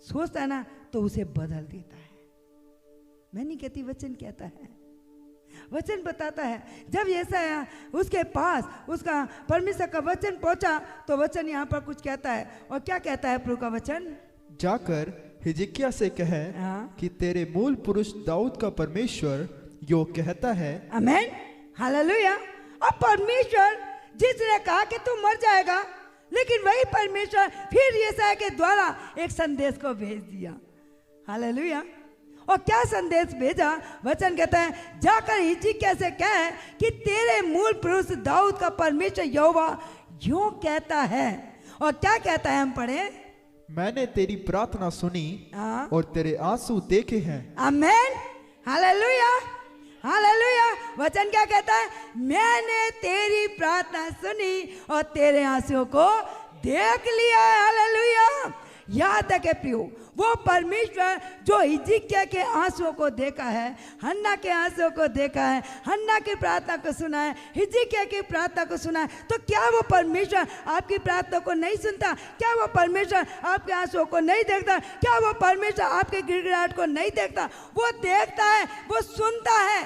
A: सोचता है ना, तो उसे बदल देता है। मैं नहीं कहती, वचन कहता है, वचन बताता है। जब यशायाह उसके पास उसका परमेश्वर का वचन पहुंचा, तो वचन यहाँ पर कुछ कहता है। और क्या कहता है प्रभु का वचन?
B: जाकर हिजकिय्याह से कहे कि तेरे मूल पुरुष दाऊद का परमेश्वर यो कहता है।
A: आमीन, हालेलुया। अब परमेश्वर जिसने कहा कि तू मर जाएगा, लेकिन वही परमेश्वर फिर यशायाह के द्वारा एक संदेश को भेज दिया। हालेलुया। और क्या संदेश भेजा? वचन कहता है, जाकर हिजकिय्याह से कह कि तेरे मूल पुरुष दाऊद का परमेश्वर यहोवा यूं कहता है। और क्या कहता है? हम पढ़े,
B: मैंने तेरी प्रार्थना सुनी और तेरे आंसू देखे हैं।
A: आमीन, हालेलुया, हालेलुया। वचन क्या कहता है? मैंने तेरी प्रार्थना सुनी और तेरे आंसुओं को देख लिया है। हालेलुया। याद रखे प्रियो, वो परमेश्वर जो हिजकिय्याह के आंसुओं को देखा है, हन्ना के आंसुओं को देखा है, हन्ना की प्रार्थना को सुना है, हिजकिय्याह की प्रार्थना को सुना है, तो क्या वो परमेश्वर आपकी प्रार्थना को नहीं सुनता? क्या वो परमेश्वर आपके आंसुओं को नहीं देखता? क्या वो परमेश्वर आपके गिड़गिड़ाहट को नहीं देखता? वो देखता है, वो सुनता है।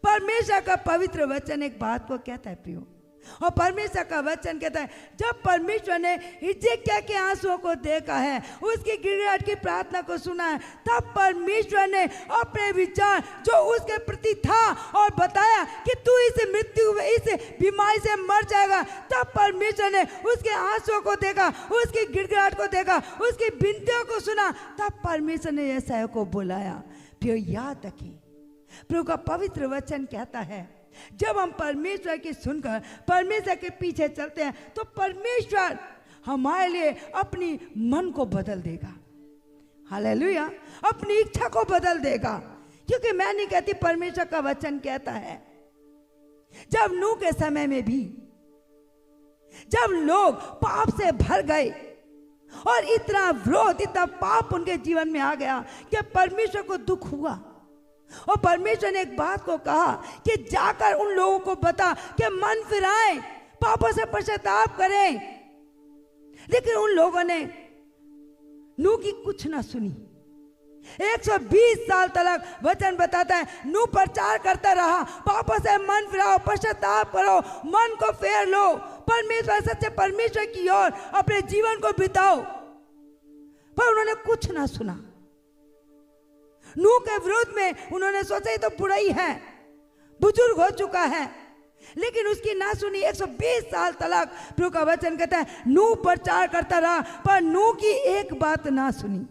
A: परमेश्वर का पवित्र वचन एक बात को कहता है प्रियो, और परमेश्वर का वचन कहता है, जब परमेश्वर ने हिजकिय्याह के आंसुओं को देखा है, उसकी गिड़गिड़ाहट की प्रार्थना को सुना है, तब परमेश्वर ने अपने विचार जो उसके प्रति था और बताया कि तू इस मृत्यु में, इस बीमारी से मर जाएगा, तब परमेश्वर ने उसके आंसुओं को देखा, उसकी गिड़गिड़ाहट को देखा, उसकी विनतियों को सुना, तब परमेश्वर ने यशायाह को बुलाया। प्रियो याद रखिए, प्रभु का पवित्र वचन कहता है, जब हम परमेश्वर की सुनकर परमेश्वर के पीछे चलते हैं, तो परमेश्वर हमारे लिए अपनी मन को बदल देगा। हालेलुया। अपनी इच्छा को बदल देगा। क्योंकि मैं नहीं कहती, परमेश्वर का वचन कहता है, जब नूह के समय में भी जब लोग पाप से भर गए और इतना विरोध, इतना पाप उनके जीवन में आ गया कि परमेश्वर को दुख हुआ, और परमेश्वर ने एक बात को कहा कि जाकर उन लोगों को बता कि मन फिराएं, पापों से पश्चाताप करें। लेकिन उन लोगों ने नूह की कुछ ना सुनी। 120 साल तक वचन बताता है, नूह प्रचार करता रहा, पापों से मन फिराओ, पश्चाताप करो, मन को फेर लो, परमेश्वर, सच्चे परमेश्वर की ओर अपने जीवन को बिताओ। पर उन्होंने कुछ ना सुना। नूह के विरोध में उन्होंने सोचा ये तो बुराई है, बुजुर्ग हो चुका है, लेकिन उसकी ना सुनी। 120 साल तक प्रभु का वचन कहता है नूह प्रचार करता रहा, पर नूह की एक बात ना सुनी।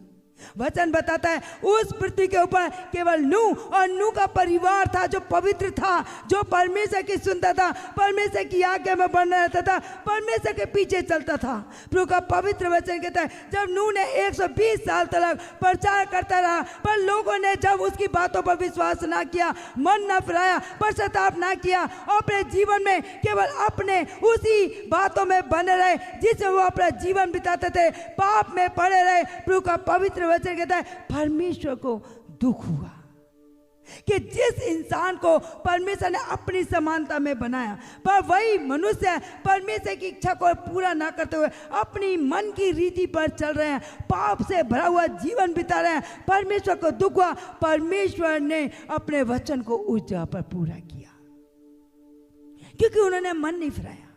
A: वचन बताता है उस पृथ्वी के ऊपर केवल नूह और नूह का परिवार था जो पवित्र था, जो परमेश्वर की सुनता था, परमेश्वर की आज्ञा में बना रहता था, परमेश्वर के पीछे चलता था। प्रभु का पवित्र वचन कहता है जब नूह ने 120 साल तक प्रचार करता रहा, पर लोगों ने जब उसकी बातों पर विश्वास ना किया, मन ना फिराया, पश्चाताप ना किया, और अपने जीवन में केवल अपने उसी बातों में बने रहे जिसमें वो अपना जीवन बिताते थे, पाप में पड़े रहे। प्रभु का पवित्र वचन कहता है परमेश्वर को दुख हुआ कि जिस इंसान को परमेश्वर ने अपनी समानता में बनाया, पर वही मनुष्य परमेश्वर की इच्छा को पूरा ना करते हुए अपनी मन की रीति पर चल रहे हैं, पाप से भरा हुआ जीवन बिता रहे हैं। परमेश्वर को दुख हुआ। परमेश्वर ने अपने वचन को उस जगह पर पूरा किया क्योंकि उन्होंने मन नहीं फिराया।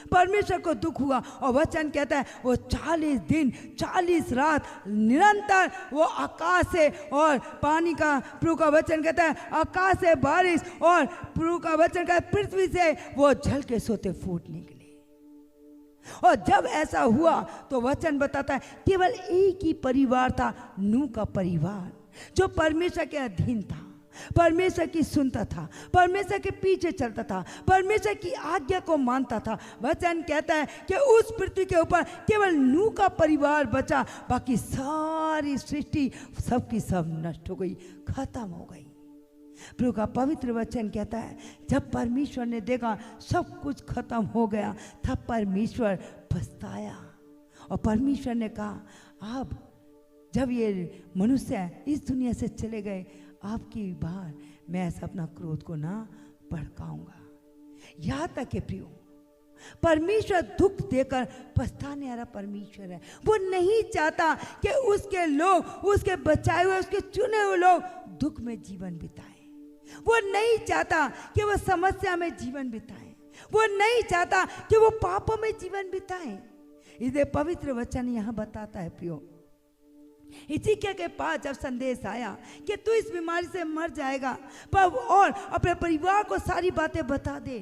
A: परमेश्वर को दुख हुआ, और वचन कहता है वो 40 दिन 40 रात निरंतर वो आकाश से और पानी का, प्रभु का वचन कहता है आकाश से बारिश, और प्रभु का वचन कहता है पृथ्वी से वो जल के सोते फूट निकले। और जब ऐसा हुआ तो वचन बताता है केवल एक ही परिवार था, नूह का परिवार, जो परमेश्वर के अधीन था, परमेश्वर की सुनता था, परमेश्वर के पीछे चलता था, परमेश्वर की आज्ञा को मानता था। वचन कहता है कि उस पृथ्वी के ऊपर केवल नूह का परिवार बचा, बाकी सारी सृष्टि सबकी सब नष्ट हो गई, खत्म हो गई। प्रभु का पवित्र वचन कहता है जब परमेश्वर ने देखा सब कुछ खत्म हो गया, तब परमेश्वर पछताया और परमेश्वर ने कहा अब जब ये मनुष्य इस दुनिया से चले गए, आपकी बार मैं ऐसा अपना क्रोध को ना भड़काऊंगा। यहां तक के प्रियो, परमेश्वर दुख देकर पछताने वाला परमेश्वर है। वो नहीं चाहता कि उसके लोग, उसके बचाए हुए, उसके चुने हुए लोग दुख में जीवन बिताएं। वो नहीं चाहता कि वो समस्या में जीवन बिताएं। वो नहीं चाहता कि वो पापों में जीवन बिताएं। इसलिए पवित्र वचन यहां बताता है प्रियो, हिजकिय्याह के पास जब संदेश आया कि तू इस बीमारी से मर जाएगा, पर और अपने परिवार को सारी बातें बता दे,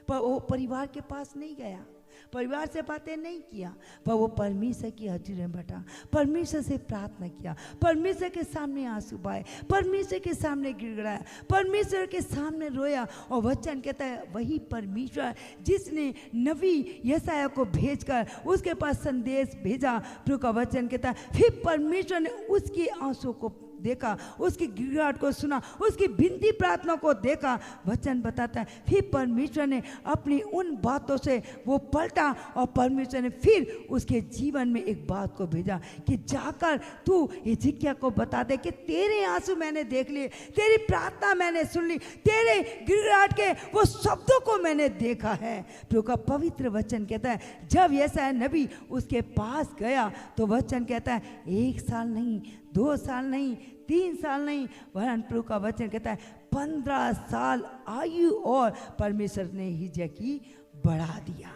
A: पर वो परिवार के पास नहीं गया, परिवार से बातें नहीं किया, पर वो परमेश्वर की हजूरी में बैठा, परमेश्वर से प्रार्थना किया, परमेश्वर के सामने आंसू बहाए, परमेश्वर के सामने गिड़गिड़ाया, परमेश्वर के सामने रोया। और वचन कहता है वही परमेश्वर जिसने नबी यशायाह को भेजकर उसके पास संदेश भेजा, प्रभु का वचन कहता है फिर परमेश्वर ने उसकी आंसू को देखा, उसकी गिड़गिड़ाहट को सुना, उसकी विनती प्रार्थना को देखा। वचन बताता है फिर परमेश्वर ने अपनी उन बातों से वो पलटा और परमेश्वर ने फिर उसके जीवन में एक बात को भेजा कि जाकर तू हिजकिय्याह को बता दे कि तेरे आंसू मैंने देख लिए, तेरी प्रार्थना मैंने सुन ली, तेरे गिड़गिड़ाहट के वो शब्दों को मैंने देखा है। प्रभु का पवित्र वचन कहता है जब यशायाह नबी उसके पास गया तो वचन कहता है 1 साल नहीं, 2 साल नहीं, 3 साल नहीं, वरन प्रभु का वचन कहता है 15 साल आयु और परमेश्वर ने हिजकिय्याह की बढ़ा दिया।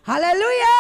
A: हालेलुया।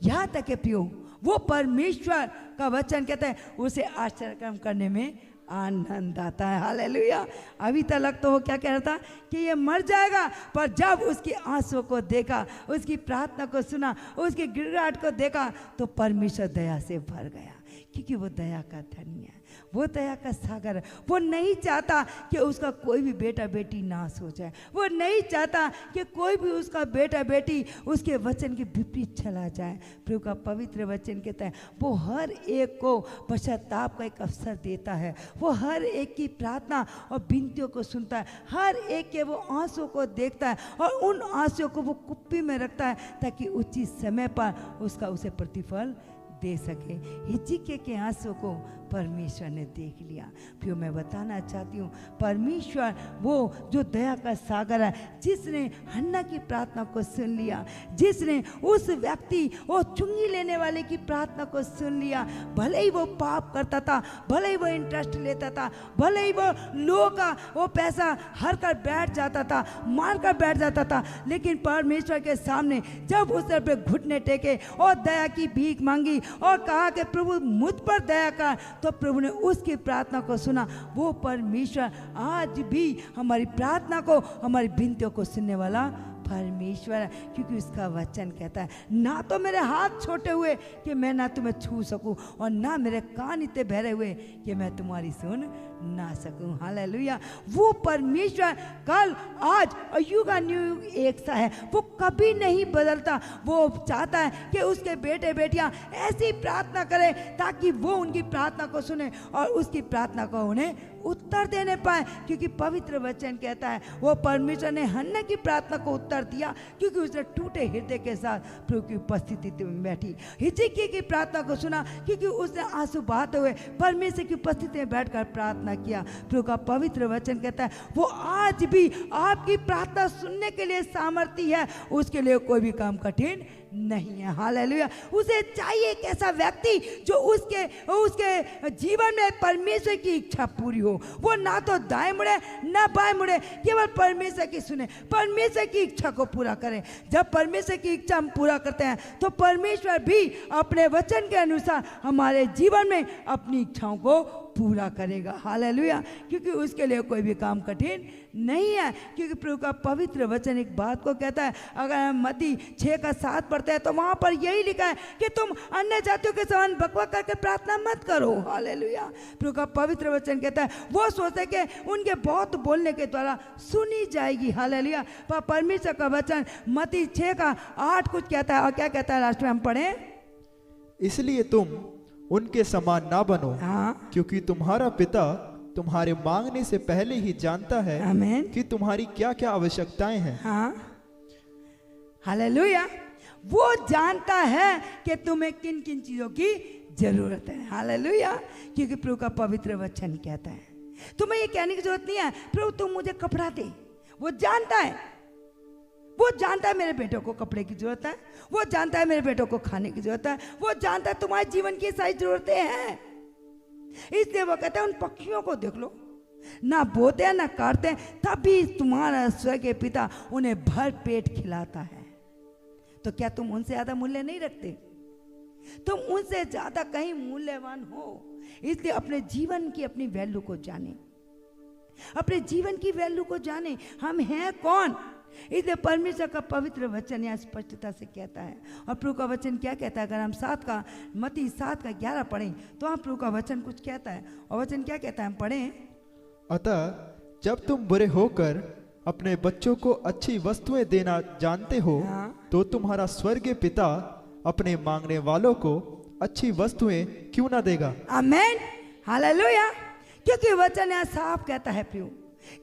A: यहाँ तक के प्रियो वो परमेश्वर का वचन कहता है उसे आश्चर्य काम करने में आनंद आता है। हालेलुया। अभी तक तो वो क्या कह रहा था कि ये मर जाएगा, पर जब उसकी आंसू को देखा, उसकी प्रार्थना को सुना, उसकी गिड़गिड़ाहट को देखा तो परमेश्वर दया से भर गया, क्योंकि वो दया का धनी है, वो दया का सागर है। वो नहीं चाहता कि उसका कोई भी बेटा बेटी नाश हो जाए, वो नहीं चाहता कि कोई भी उसका बेटा बेटी उसके वचन के विपरीत चला जाए। प्रभु का पवित्र वचन कहता है वो हर एक को पश्चाताप का एक अवसर देता है, वो हर एक की प्रार्थना और विनतियों को सुनता है, हर एक के वो आंसू को देखता है और उन आंसुओं को वो कुप्पी में रखता है ताकि उचित समय पर उसका उसे प्रतिफल दे सके। हिजकिय्याह के आंसू को परमेश्वर ने देख लिया। फिर मैं बताना चाहती हूँ परमेश्वर वो जो दया का सागर है, जिसने हन्ना की प्रार्थना को सुन लिया, जिसने उस व्यक्ति वो चुंगी लेने वाले की प्रार्थना को सुन लिया, भले ही वो पाप करता था, भले ही वो इंटरेस्ट लेता था, भले ही वो लोगों का वो पैसा हर कर बैठ जाता था, मार कर बैठ जाता था, लेकिन परमेश्वर के सामने जब उसने अपने घुटने टेके और दया की भीख मांगी और कहा कि प्रभु मुझ पर दया कर, तो प्रभु ने उसकी प्रार्थना को सुना। वो परमेश्वर आज भी हमारी प्रार्थना को, हमारी विनतियों को सुनने वाला परमेश्वर है, क्योंकि उसका वचन कहता है ना तो मेरे हाथ छोटे हुए कि मैं ना तुम्हें छू सकूं और ना मेरे कान इतने बहरे हुए कि मैं तुम्हारी सुन ना सकूं। हालेलुया। वो परमेश्वर कल आज और युग युग एक सा है, वो कभी नहीं बदलता। वो चाहता है कि उसके बेटे बेटियां ऐसी प्रार्थना करें ताकि वो उनकी प्रार्थना को सुने और उसकी प्रार्थना को उन्हें उत्तर देने पाए, क्योंकि पवित्र वचन कहता है वो परमेश्वर ने हन्ना की प्रार्थना को उत्तर दिया क्योंकि उसने टूटे हृदय के साथ प्रभु की उपस्थिति में बैठी। हिजकिय्याह की प्रार्थना को सुना क्योंकि उसने आंसू बहाते हुए परमेश्वर की उपस्थिति में बैठकर प्रार्थना किया। प्रभु का पवित्र वचन कहता है वो आज भी आपकी प्रार्थना सुनने के लिए सामर्थ्य है, उसके लिए कोई भी काम कठिन नहीं है। हालेलुया। उसे चाहिए एक ऐसा व्यक्ति जो उसके जीवन में परमेश्वर की इच्छा पूरी हो। वो ना तो दाएं मुड़े ना बाएं मुड़े, केवल परमेश्वर की सुने, परमेश्वर की इच्छा को पूरा करें। जब परमेश्वर की इच्छा हम पूरा करते हैं तो परमेश्वर भी अपने वचन के अनुसार हमारे जीवन में अपनी इच्छाओं को पूरा करेगा। हालेलुया। क्योंकि उसके लिए कोई भी काम कठिन नहीं है, क्योंकि प्रभु का पवित्र वचन एक बात को कहता है। अगर हम मत्ती 6:7 पढ़ते हैं तो वहां पर यही लिखा है कि तुम अन्य जातियों के समान बकवास करके प्रार्थना मत करो। हालेलुया। प्रभु का पवित्र वचन कहता है वो सोचते कि उनके बहुत बोलने के द्वारा सुनी जाएगी। हालेलुया। पर परमेश्वर का वचन मत्ती 6:8 कुछ कहता है, और क्या कहता है लास्ट में हम पढ़ें,
B: इसलिए तुम उनके समान ना बनो, क्योंकि तुम्हारा पिता तुम्हारे मांगने से पहले ही जानता है कि तुम्हारी क्या क्या आवश्यकताएं हैं।
A: हालेलुया। वो जानता है कि तुम्हें किन किन चीजों की जरूरत है। हालेलुया। क्योंकि प्रभु का पवित्र वचन कहता है तुम्हें ये कहने की जरूरत नहीं है प्रभु तुम मुझे कपड़ा दे। वो जानता है, वो जानता है मेरे बेटों को कपड़े की जरूरत है, वो जानता है मेरे बेटों को खाने की जरूरत है, वो जानता है तुम्हारे जीवन की सारी जरूरतें हैं। इसलिए वो कहता है उन पक्षियों को देख लो, ना बोते हैं ना काटते हैं, तभी तुम्हारा स्वर्गीय पिता उन्हें भर पेट खिलाता है। तो क्या तुम उनसे ज्यादा मूल्य नहीं रखते? तुम उनसे ज्यादा कहीं मूल्यवान हो। इसलिए अपने जीवन की अपनी वैल्यू को जाने, अपने जीवन की वैल्यू को जाने, हम हैं कौन। इसलिए परमेश्वर का पवित्र वचन यहाँ स्पष्टता से कहता है। और प्रभु का वचन क्या कहता है, अगर हम मत्ती 7:11 पढ़ें तो हम प्रभु का वचन कुछ कहता है। और वचन क्या कहता है, हम पढ़ें,
B: अतः जब तुम बुरे होकर अपने बच्चों को अच्छी वस्तुएं देना जानते हो, तो तुम्हारा स्वर्गीय पिता अपने मांगने वालों को अच्छी वस्तुएं क्यों ना देगा।
A: आमेन। हालेलुया। क्योंकि वचन यहाँ साफ कहता है प्रियो,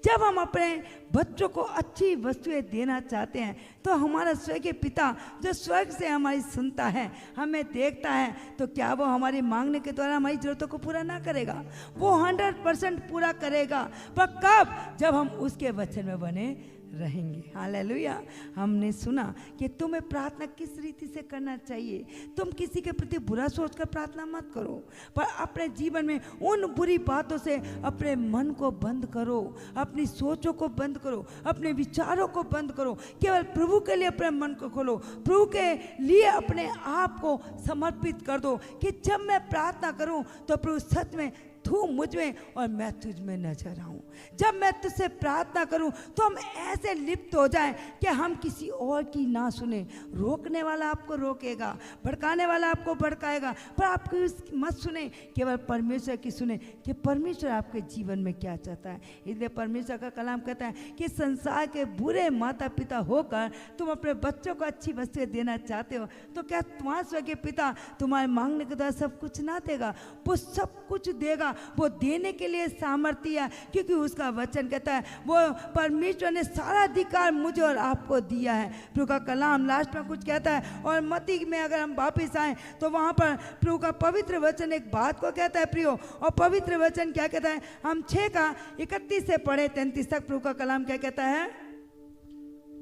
A: जब हम अपने बच्चों को अच्छी वस्तुएं देना चाहते हैं तो हमारा स्वर्गीय पिता जो स्वर्ग से हमारी सुनता है, हमें देखता है, तो क्या वो हमारी मांगने के द्वारा हमारी जरूरतों को पूरा ना करेगा? वो 100% पूरा करेगा। पर कब? जब हम उसके वचन में बने रहेंगे। हालेलुया। हमने सुना कि तुम्हें प्रार्थना किस रीति से करना चाहिए। तुम किसी के प्रति बुरा सोचकर प्रार्थना मत करो, पर अपने जीवन में उन बुरी बातों से अपने मन को बंद करो, अपनी सोचों को बंद करो, अपने विचारों को बंद करो। केवल प्रभु के लिए अपने मन को खोलो, प्रभु के लिए अपने आप को समर्पित कर दो कि जब मैं प्रार्थना करूं तो प्रभु सच में तू मुझ में और मैं तुझ में नजर आऊं। जब मैं तुझसे प्रार्थना करूं तो हम ऐसे लिप्त हो जाएं कि हम किसी और की ना सुने। रोकने वाला आपको रोकेगा, भड़काने वाला आपको भड़काएगा, पर आप मत सुने, केवल परमेश्वर की सुने कि परमेश्वर आपके जीवन में क्या चाहता है। इसलिए परमेश्वर का कलाम कहता है कि संसार के बुरे माता पिता होकर तुम अपने बच्चों को अच्छी वस्तुएं देना चाहते हो, तो क्या तुम्हारे स्वर्गीय पिता तुम्हारे मांगने के द्वारा सब कुछ ना देगा? वो सब कुछ देगा। वो देने के लिए सामर्थ्य है, क्योंकि उसका वचन कहता है वो परमेश्वर ने सारा अधिकार मुझे और आपको दिया है। प्रभु का कलाम लास्ट में कुछ कहता है। और मत्ती में अगर हम वापस आए तो वहां पर प्रभु का पवित्र वचन एक बात को कहता है प्रियो। और पवित्र वचन क्या कहता है, हम 6:31 से पढ़े 33 तक प्रभु का कलाम क्या कहता है,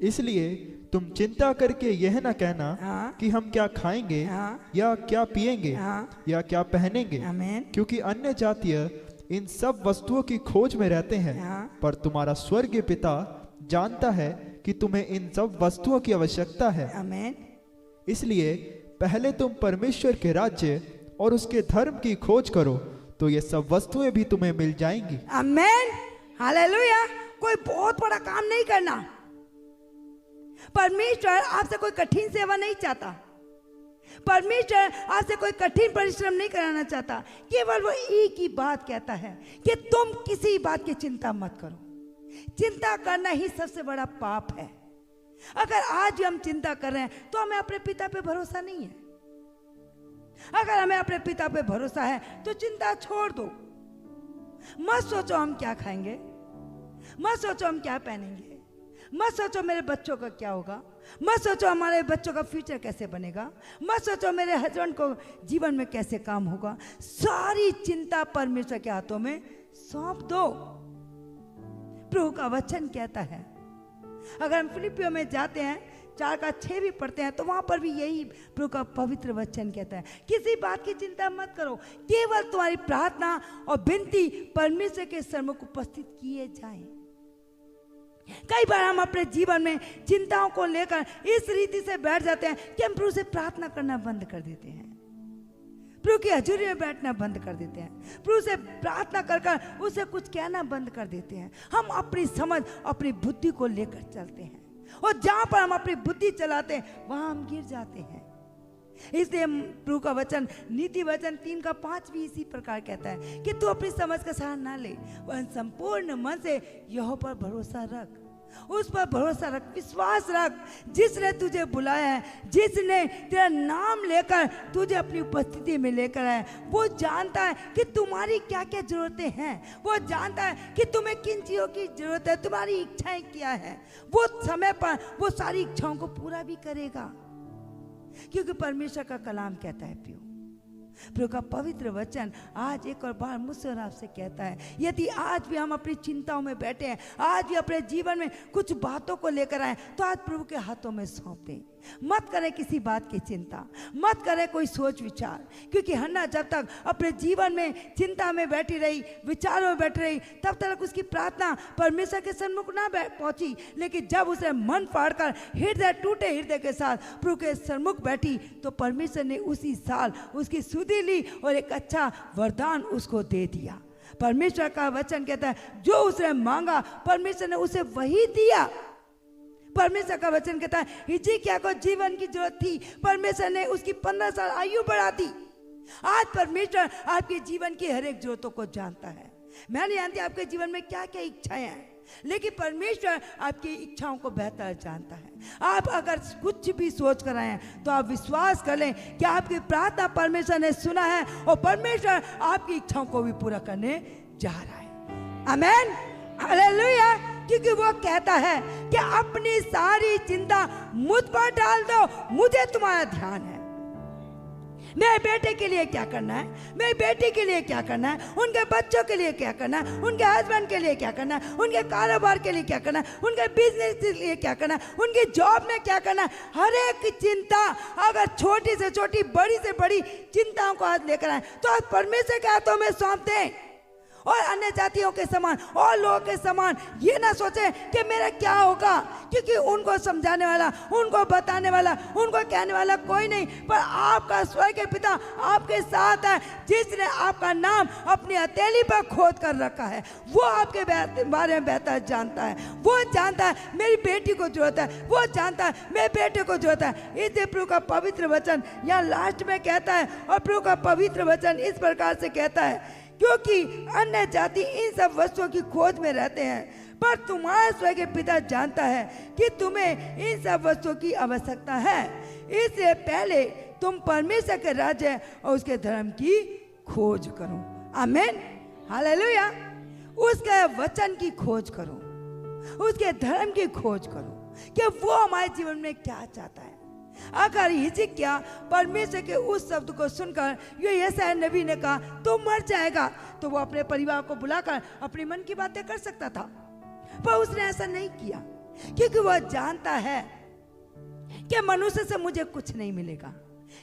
B: इसलिए तुम चिंता करके यह ना कहना कि हम क्या खाएंगे या क्या पिएंगे या क्या पहनेंगे, क्योंकि अन्य जातीय इन सब वस्तुओं की खोज में रहते हैं, पर तुम्हारा स्वर्गीय पिता जानता है कि तुम्हें इन सब वस्तुओं की आवश्यकता है। इसलिए पहले तुम परमेश्वर के राज्य और उसके धर्म की खोज करो, तो ये सब वस्तुएं भी तुम्हें मिल जाएंगी।
A: आमेन। हालेलुया। कोई बहुत बड़ा काम नहीं करना। परमेश्वर आपसे कोई कठिन सेवा नहीं चाहता। परमेश्वर आपसे कोई कठिन परिश्रम नहीं कराना चाहता। केवल वो एक ही बात कहता है कि तुम किसी बात की चिंता मत करो। चिंता करना ही सबसे बड़ा पाप है। अगर आज भी हम चिंता कर रहे हैं तो हमें अपने पिता पे भरोसा नहीं है। अगर हमें अपने पिता पे भरोसा है तो चिंता छोड़ दो। मत सोचो हम क्या खाएंगे, मत सोचो हम क्या पहनेंगे, मत सोचो मेरे बच्चों का क्या होगा, मत सोचो हमारे बच्चों का फ्यूचर कैसे बनेगा, मत सोचो मेरे हस्बैंड को जीवन में कैसे काम होगा। सारी चिंता परमेश्वर के हाथों में सौंप दो। प्रभु का वचन कहता है, अगर हम फिलिपियों में जाते हैं 4:6 भी पढ़ते हैं तो वहां पर भी यही प्रभु का पवित्र वचन कहता है, किसी बात की चिंता मत करो, केवल तुम्हारी प्रार्थना और विनती परमेश्वर के सम्मुख उपस्थित किए जाएं। कई बार हम अपने जीवन में चिंताओं को लेकर इस रीति से बैठ जाते हैं कि हम प्रभु से प्रार्थना करना बंद कर देते हैं। प्रभु की हजूरी में बैठना बंद कर देते हैं, प्रभु से प्रार्थना कर कर उसे कुछ कहना बंद कर देते हैं। हम अपनी समझ, अपनी बुद्धि को लेकर चलते हैं, और जहां पर हम अपनी बुद्धि चलाते हैं वहां हम गिर जाते हैं। इसलिए प्रभु का वचन नीति वचन 3:5 भी इसी प्रकार कहता है कि तू अपनी समझ का सहारा ना ले, वह संपूर्ण मन से यहोवा पर भरोसा रख, उस पर भरोसा रख, विश्वास रख। जिसने तुझे बुलाया है, जिसने तेरा नाम लेकर तुझे अपनी उपस्थिति में लेकर आया, वो जानता है कि तुम्हारी क्या क्या जरूरतें हैं, वो जानता है कि तुम्हें किन चीज़ों की जरूरत है, तुम्हारी इच्छाएं क्या है। वो समय पर वो सारी इच्छाओं को पूरा भी करेगा, क्योंकि परमेश्वर का कलाम कहता है। प्रभु का पवित्र वचन आज एक और बार मुझसे और आपसे कहता है, यदि आज भी हम अपनी चिंताओं में बैठे हैं, आज भी अपने जीवन में कुछ बातों को लेकर आए, तो आज प्रभु के हाथों में सौंप दें। मत करें किसी बात की चिंता, मत करें कोई सोच विचार, क्योंकि हन्ना जब तक अपने जीवन में चिंता में बैठी रही, विचारों में बैठी रही, तब तक उसकी प्रार्थना परमेश्वर के सन्मुख ना पहुंची। लेकिन जब उसे मन फाड़कर हृदय, टूटे हृदय के साथ प्रभु के सन्मुख बैठी, तो परमेश्वर ने उसी साल उसकी सुधि ली और एक अच्छा वरदान उसको दे दिया। परमेश्वर का वचन कहता है, जो उसने मांगा परमेश्वर ने उसे वही दिया। परमेश्वर का वचन कहता है, हिजकिय्याह को जीवन की जरूरत थी, परमेश्वर ने उसकी 15 साल आयु बढ़ा दी। आज परमेश्वर आपके जीवन की हर एक जरूरतों को जानता है। मैं नहीं जानती आपके जीवन में क्या क्या इच्छाएं हैं, लेकिन परमेश्वर आपकी इच्छाओं को बेहतर जानता है। आप अगर कुछ भी सोच कर आए हैं, तो आप विश्वास कर लें कि आपकी प्रार्थना परमेश्वर ने सुना है, और परमेश्वर आपकी इच्छाओं को भी पूरा करने जा रहा है। आमीन, हालेलुया। क्योंकि वो कहता है कि अपनी सारी चिंता मुझ पर डाल दो, मुझे तुम्हारा ध्यान है। मेरे बेटे के लिए क्या करना है, मेरी बेटी के लिए क्या करना है, उनके बच्चों के लिए क्या करना है, उनके हस्बैंड के लिए क्या करना है, उनके कारोबार के लिए क्या करना है, उनके बिजनेस के लिए क्या करना है, उनकी जॉब में क्या करना है। हर एक चिंता, अगर छोटी से छोटी, बड़ी से बड़ी चिंताओं को आज लेकर आए, तो आज परमेश्वर के हाथों में सौंप दें। और अन्य जातियों के समान और लोगों के समान ये ना सोचें कि मेरा क्या होगा, क्योंकि उनको समझाने वाला, उनको बताने वाला, उनको कहने वाला कोई नहीं, पर आपका स्वर्गीय पिता आपके साथ है, जिसने आपका नाम अपनी हथेली पर खोद कर रखा है। वो आपके बारे में बेहतर जानता है। वो जानता है मेरी बेटी को जरूरत है, वो जानता है मेरे बेटे को जरूरत है। इसलिए प्रभु का पवित्र वचन यहाँ लास्ट में कहता है, और प्रभु का पवित्र वचन इस प्रकार से कहता है, क्योंकि अन्य जाति इन सब वस्तुओं की खोज में रहते हैं, पर तुम्हारा स्वर्गीय पिता जानता है कि तुम्हें इन सब वस्तुओं की आवश्यकता है। इसलिए पहले तुम परमेश्वर के राज्य और उसके धर्म की खोज करो। आमीन, हालेलुया। उसके वचन की खोज करो, उसके धर्म की खोज करो कि वो हमारे जीवन में क्या चाहता है। अगर हिजकिय्याह परमेश्वर के उस शब्द को सुनकर ये यशायाह नबी ने कहा तो मर जाएगा, तो वो अपने परिवार को बुलाकर अपने मन की बातें कर सकता था, पर उसने ऐसा नहीं किया, क्योंकि वह जानता है कि मनुष्य से मुझे कुछ नहीं मिलेगा।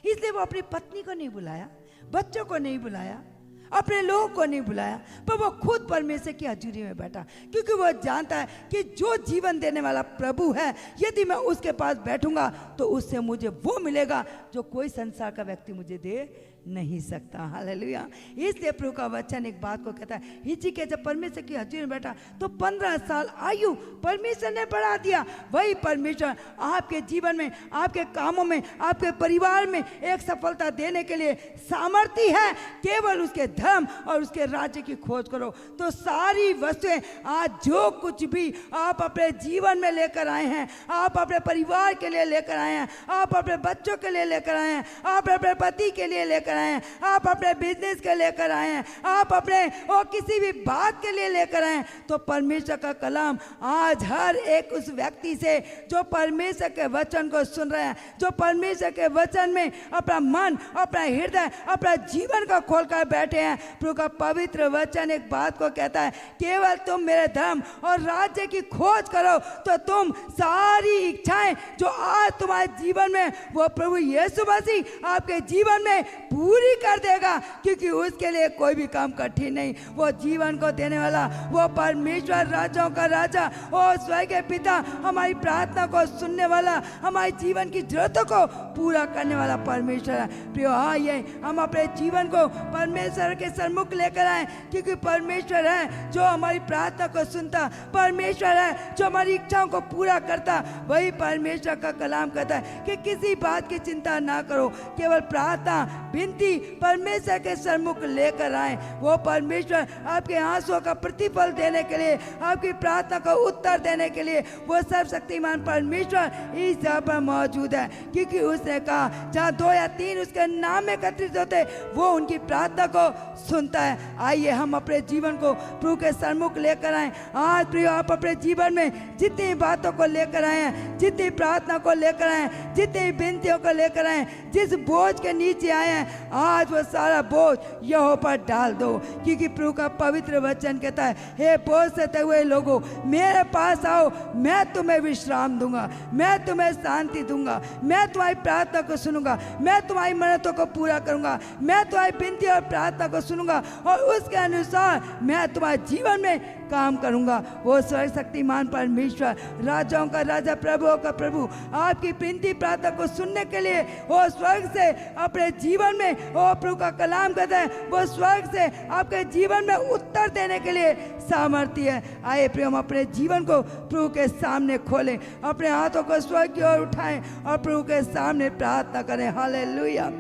A: इसलिए वो अपनी पत्नी को नहीं बुलाया, बच्चों को नहीं बुलाया, अपने लोगों को नहीं बुलाया, पर वो खुद परमेश्वर की हजूरी में बैठा, क्योंकि वो जानता है कि जो जीवन देने वाला प्रभु है, यदि मैं उसके पास बैठूंगा तो उससे मुझे वो मिलेगा जो कोई संसार का व्यक्ति मुझे दे नहीं सकता। हालेलुया। इसलिए प्रभु का वचन एक बात को कहता है, हिजकिय्याह जब परमेश्वर की हजूरी में बैठा तो 15 साल आयु परमेश्वर ने बढ़ा दिया। वही परमेश्वर आपके जीवन में, आपके कामों में, आपके परिवार में एक सफलता देने के लिए सामर्थ्य है। केवल उसके धर्म और उसके राज्य की खोज करो, तो सारी वस्तुएं, आज जो कुछ भी आप अपने जीवन में लेकर आए हैं, आप अपने परिवार के लिए लेकर आए हैं, आप अपने बच्चों के लिए लेकर आए हैं, आप अपने पति के लिए लेकर आए हैं, आप अपने बिजनेस के लेकर आए हैं, आप अपने और किसी भी बात के लिए लेकर आए हैं, तो परमेश्वर का कलाम आज हर एक उस व्यक्ति से जो परमेश्वर के वचन को सुन रहे हैं, जो परमेश्वर के वचन में अपना मन, अपना हृदय, अपना जीवन को खोलकर बैठे हैं, प्रभु का पवित्र वचन एक बात को कहता है, केवल तुम मेरे धर्म और राज्य की खोज करो तो तुम सारी इच्छाएं जो आज तुम्हारे जीवन में वो प्रभु यीशु मसीह आपके जीवन में पूरी कर देगा, क्योंकि उसके लिए कोई भी काम कठिन नहीं। वो जीवन को देने वाला, वो परमेश्वर, राजाओं का राजा और स्वर्ग के पिता, हमारी प्रार्थना को सुनने वाला, हमारे जीवन की जरूरतों को पूरा करने वाला परमेश्वर है। प्रियो, आइए हम अपने जीवन को परमेश्वर के सम्मुख लेकर आए, क्योंकि परमेश्वर है जो हमारी प्रार्थना को सुनता, परमेश्वर है जो हमारी इच्छाओं को पूरा करता। वही परमेश्वर का कलाम कहता है कि किसी बात की चिंता ना करो, केवल प्रार्थना विनती परमेश्वर के सम्मुख लेकर आए। वो परमेश्वर आपके आंसुओं का प्रतिफल देने के लिए, आपकी प्रार्थना का उत्तर देने के लिए वो सर्वशक्तिमान परमेश्वर इस जगह पर मौजूद है, क्योंकि उसने कहा जहाँ 2 या 3 उसके नाम में एकत्रित होते वो उनकी प्रार्थना को सुनता है। आइए हम अपने जीवन को प्रभु के सम्मुख लेकर आए। आज प्रियो, आप अपने जीवन में जितनी बातों को लेकर आए हैं, जितनी प्रार्थना को लेकर आए हैं, जितनी विनतियों को लेकर आए हैं, जिस बोझ के नीचे आए हैं, आज वो सारा बोझ यहोवा पर डाल दो, क्योंकि प्रभु का पवित्र वचन कहता है, हे बोझ सहते हुए लोगों, मेरे पास आओ, मैं तुम्हें विश्राम दूंगा, मैं तुम्हें शांति दूंगा, मैं तुम्हारी प्रार्थना को सुनूंगा, मैं तुम्हारी मन्नतों को पूरा करूंगा, मैं तुम्हारी विनती और प्रार्थना को सुनूंगा और उसके अनुसार मैं तुम्हारे जीवन में काम करूंगा। वो सर्वशक्तिमान परमेश्वर, राजाओं का राजा, प्रभुओं का प्रभु, आपकी विनती प्रार्थना को सुनने के लिए वो स्वर्ग से अपने जीवन में, वो प्रभु का कलाम कहता है, वो स्वर्ग से आपके जीवन में उत्तर देने के लिए सामर्थ्य है। आइए प्रिय, हम अपने जीवन को प्रभु के सामने खोलें, अपने हाथों को स्वर्ग की ओर उठाएं और प्रभु के सामने प्रार्थना करें। हालेलुया।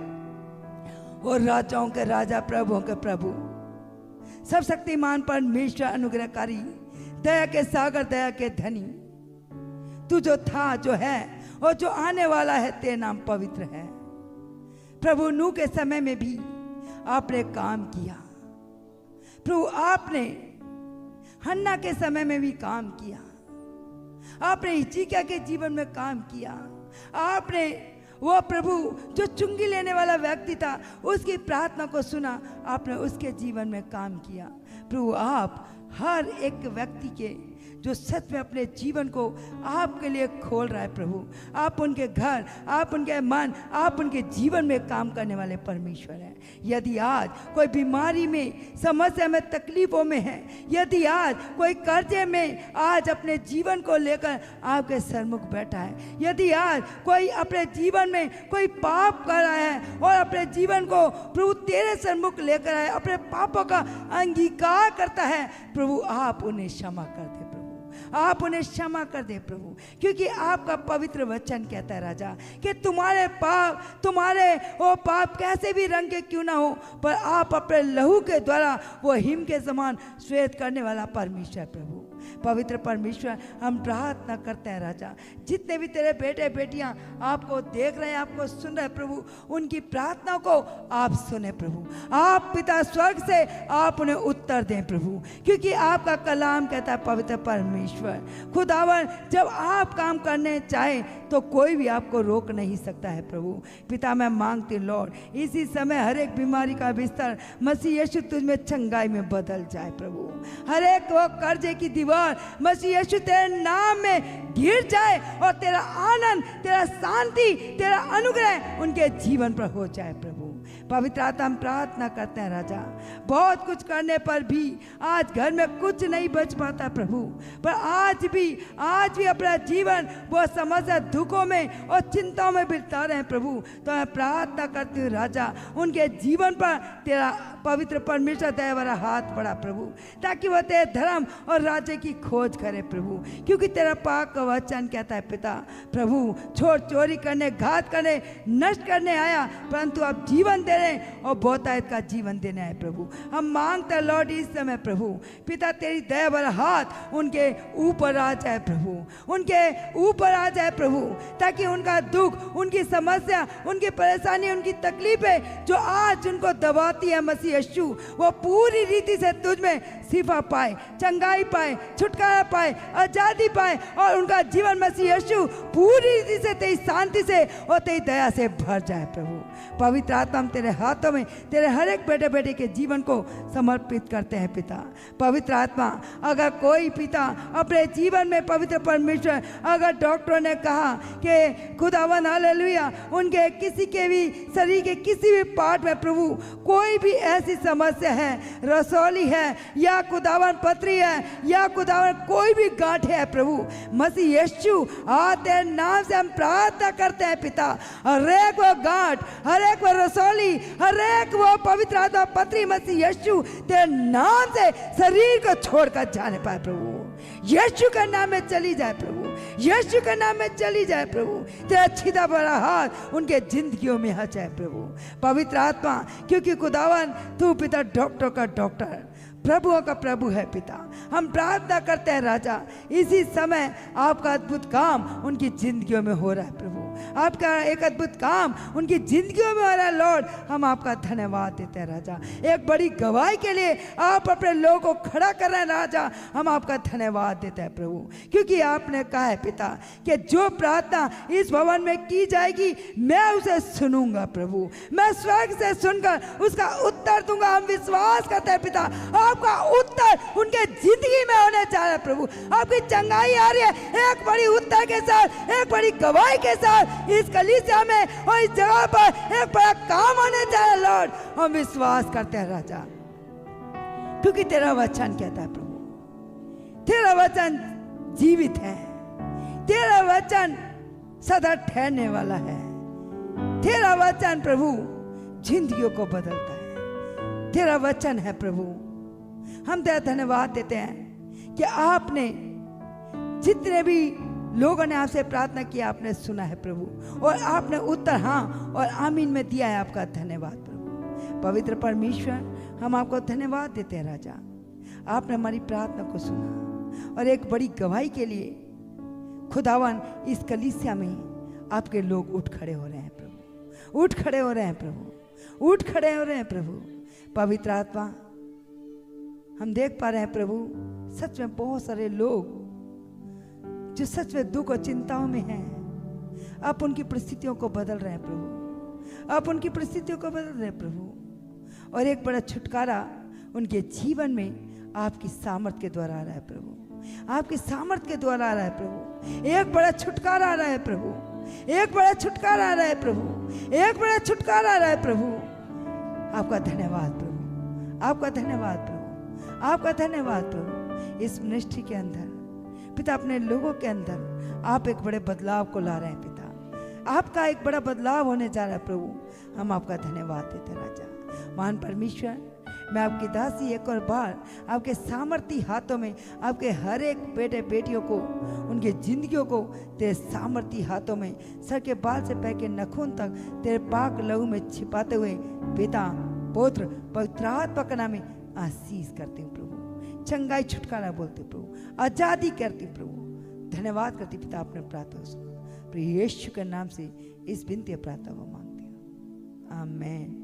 A: और राजाओं के राजा, प्रभुओं के प्रभु, सब शक्तिमान परमेश्वर, अनुग्रहकारी, दया के सागर, दया के धनी, तू जो था, जो है और जो आने वाला है, तेरा नाम पवित्र है। प्रभु, नूह के समय में भी आपने काम किया प्रभु, आपने हन्ना के समय में भी काम किया, आपने हिजकिय्याह के जीवन में काम किया, आपने वो प्रभु जो चुंगी लेने वाला व्यक्ति था उसकी प्रार्थना को सुना, आपने उसके जीवन में काम किया। प्रभु, आप हर एक व्यक्ति के जो सच में अपने जीवन को आपके लिए खोल रहा है प्रभु, आप उनके घर, आप उनके मन, आप उनके जीवन में काम करने वाले परमेश्वर हैं। यदि आज कोई बीमारी में, समस्या में, तकलीफों में है, यदि आज कोई कर्जे में आज अपने जीवन को लेकर आपके सरमुख बैठा है, यदि आज कोई अपने जीवन में कोई पाप कर रहा है और अपने जीवन को प्रभु तेरे सरमुख लेकर आए, अपने पापों का अंगीकार करता है, प्रभु आप उन्हें क्षमा कर दे, आप उन्हें क्षमा कर दे प्रभु, क्योंकि आपका पवित्र वचन कहता है राजा कि तुम्हारे पाप कैसे भी रंग के क्यों ना हो, पर आप अपने लहू के द्वारा वो हिम के समान श्वेत करने वाला परमेश्वर प्रभु, पवित्र परमेश्वर। हम प्रार्थना करते हैं राजा, जितने भी तेरे बेटे बेटियां आपको देख रहे हैं, आपको सुन रहे हैं प्रभु, उनकी प्रार्थना को आप सुने प्रभु, आप पिता स्वर्ग से आप उन्हें उत्तर दें प्रभु, क्योंकि आपका कलाम कहता है पवित्र परमेश्वर खुदावन, जब आप काम करने चाहे तो कोई भी आपको रोक नहीं सकता है प्रभु। पिता, मैं मांगती हूँ लॉर्ड, इसी समय हर एक बीमारी का बिस्तर मसीह यीशु तुझ में चंगाई में बदल जाए प्रभु, हर एक वो कर्जे की दीवार मसीह यीशु तेरे नाम में गिर जाए और तेरा आनंद, तेरा शांति, तेरा अनुग्रह उनके जीवन पर हो जाए प्रभु। पवित्र आत्मा, हम प्रार्थना करते हैं राजा, बहुत कुछ करने पर भी आज घर में कुछ नहीं बच पाता प्रभु, पर आज भी अपना जीवन वो समस्या, दुखों में और चिंताओं में बिता रहे हैं प्रभु। तो मैं प्रार्थना करती हूँ राजा, उनके जीवन पर तेरा पवित्र परमेश्वर दया वाला हाथ बढ़ा प्रभु, ताकि वह तेरे धर्म और राज्य की खोज करे प्रभु, क्योंकि तेरा पाक का वचन कहता है पिता प्रभु, छोड़ चोरी करने, घात करने, नष्ट करने आया, परंतु अब जीवन दे रहे और बहुतायत का जीवन देने आए प्रभु। हम मांगते हैं लॉर्ड इस समय प्रभु, पिता तेरी दया वाला हाथ उनके ऊपर आ जाए प्रभु, उनके ऊपर आ जाए प्रभु, ताकि उनका दुख, उनकी समस्या, उनकी परेशानी, उनकी तकलीफें जो आज उनको दबाती है मसीह यीशु, वो पूरी रीति से तुझ में शिफा पाए, चंगाई पाए, छुटकारा पाए, आजादी पाए और उनका जीवन मसीह यीशु पूरी रीति से तेरी शांति से और तेरी दया से भर जाए। प्रभु पवित्र आत्मा हम तेरे हाथों में तेरे हर एक बेटे बेटे के जीवन को समर्पित करते हैं पिता। पवित्र आत्मा अगर कोई पिता अपने जीवन में पवित्र परमेश्वर अगर डॉक्टरों ने कहा कि खुदावन हालेलुया उनके किसी के भी शरीर के किसी भी पार्ट में प्रभु कोई भी ऐसी समस्या है, रसौली है या खुदावन पथरी है या खुदावन कोई भी गांठ है प्रभु मसीह यीशु तेरे नाम से हम प्रार्थना करते हैं पिता। हर एक वो गांठ, हर एक वो रसौली, हर एक वो पवित्र आत्मा पथरी मसीह यीशु तेरे नाम से शरीर को छोड़कर जाने पाए प्रभु। यीशु के नाम में चली जाए प्रभु, यीशु के नाम में चली जाए प्रभु। तेरा सीधा बड़ा हाथ उनके जिंदगियों में आ जाए प्रभु पवित्र आत्मा, क्योंकि खुदावन तू पिता डॉक्टर का डॉक्टर, प्रभुओं का प्रभु है पिता। हम प्रार्थना करते हैं राजा इसी समय आपका अद्भुत काम उनकी जिंदगियों में हो रहा है प्रभु, आपका एक अद्भुत काम उनकी जिंदगियों में हो रहा है लॉर्ड। हम आपका धन्यवाद देते हैं राजा, एक बड़ी गवाही के लिए आप अपने लोगों को खड़ा कर रहे हैं राजा। हम आपका धन्यवाद देते हैं प्रभु, क्योंकि आपने कहा है पिता कि जो प्रार्थना इस भवन में की जाएगी मैं उसे सुनूंगा प्रभु, मैं स्वर्ग से सुनकर उसका उत्तर दूंगा। हम विश्वास करते हैं पिता आपका उत्तर उनके जिंदगी में होने जा रहा है प्रभु। आपकी चंगाई आ रही है एक बड़ी उत्तर के साथ, एक बड़ी गवाही के साथ इस कलीसिया में और इस जगह पर एक बड़ा काम होने जा रहा है लॉर्ड। हम विश्वास करते हैं राजा, क्योंकि तेरा वचन कहता है प्रभु, तेरा वचन जीवित है, तेरा वचन सदा ठहरने वाला है, तेरा वचन प्रभु जिंदगियों को बदलता है, तेरा वचन है प्रभु। हम तेरा धन्यवाद देते हैं कि आपने जितने भी लोगों ने आपसे प्रार्थना किया आपने सुना है प्रभु और आपने उत्तर हाँ और आमीन में दिया है। आपका धन्यवाद प्रभु पवित्र परमेश्वर, हम आपको धन्यवाद देते हैं राजा। आपने हमारी प्रार्थना को सुना और एक बड़ी गवाही के लिए खुदावन इस कलीसिया में आपके लोग उठ खड़े हो रहे हैं प्रभु, उठ खड़े हो रहे हैं प्रभु, उठ खड़े हो रहे हैं प्रभु। पवित्र आत्मा हम देख पा रहे हैं प्रभु सच में बहुत सारे लोग जो सच में दुख और चिंताओं में हैं, आप उनकी परिस्थितियों को बदल रहे हैं प्रभु, आप उनकी परिस्थितियों को बदल रहे हैं प्रभु और एक बड़ा छुटकारा उनके जीवन में आपकी सामर्थ के द्वारा आ रहा है प्रभु, आपकी सामर्थ के द्वारा आ रहा है प्रभु। एक बड़ा छुटकारा आ रहा है प्रभु, एक बड़ा छुटकारा आ रहा है प्रभु, एक बड़ा छुटकारा आ रहा है प्रभु। आपका धन्यवाद प्रभु, आपका धन्यवाद प्रभु, आपका धन्यवाद प्रभु। इस मिनिस्ट्री के अंदर पिता अपने लोगों के अंदर आप एक बड़े बदलाव को ला रहे हैं पिता, आपका एक बड़ा बदलाव होने जा रहा है प्रभु। हम आपका धन्यवाद देते हैं राजा। महान परमेश्वर, मैं आपकी दासी एक और बार आपके सामर्थी हाथों में आपके हर एक बेटे बेटियों को उनकी जिंदगियों को तेरे सामर्थी हाथों में सर के बाल से पैर के नखून तक तेरे पाक लहू में छिपाते हुए पिता पुत्र पवित्र आत्मा के नाम में आशीष करते हैं प्रभु, चंगाई छुटकारा बोलते प्रभु, आजादी करती प्रभु। धन्यवाद करती पिता अपने प्रार्थना सुनो, प्रभु यीशु के नाम से इस विनती प्रार्थना को मांगते हैं, आमीन।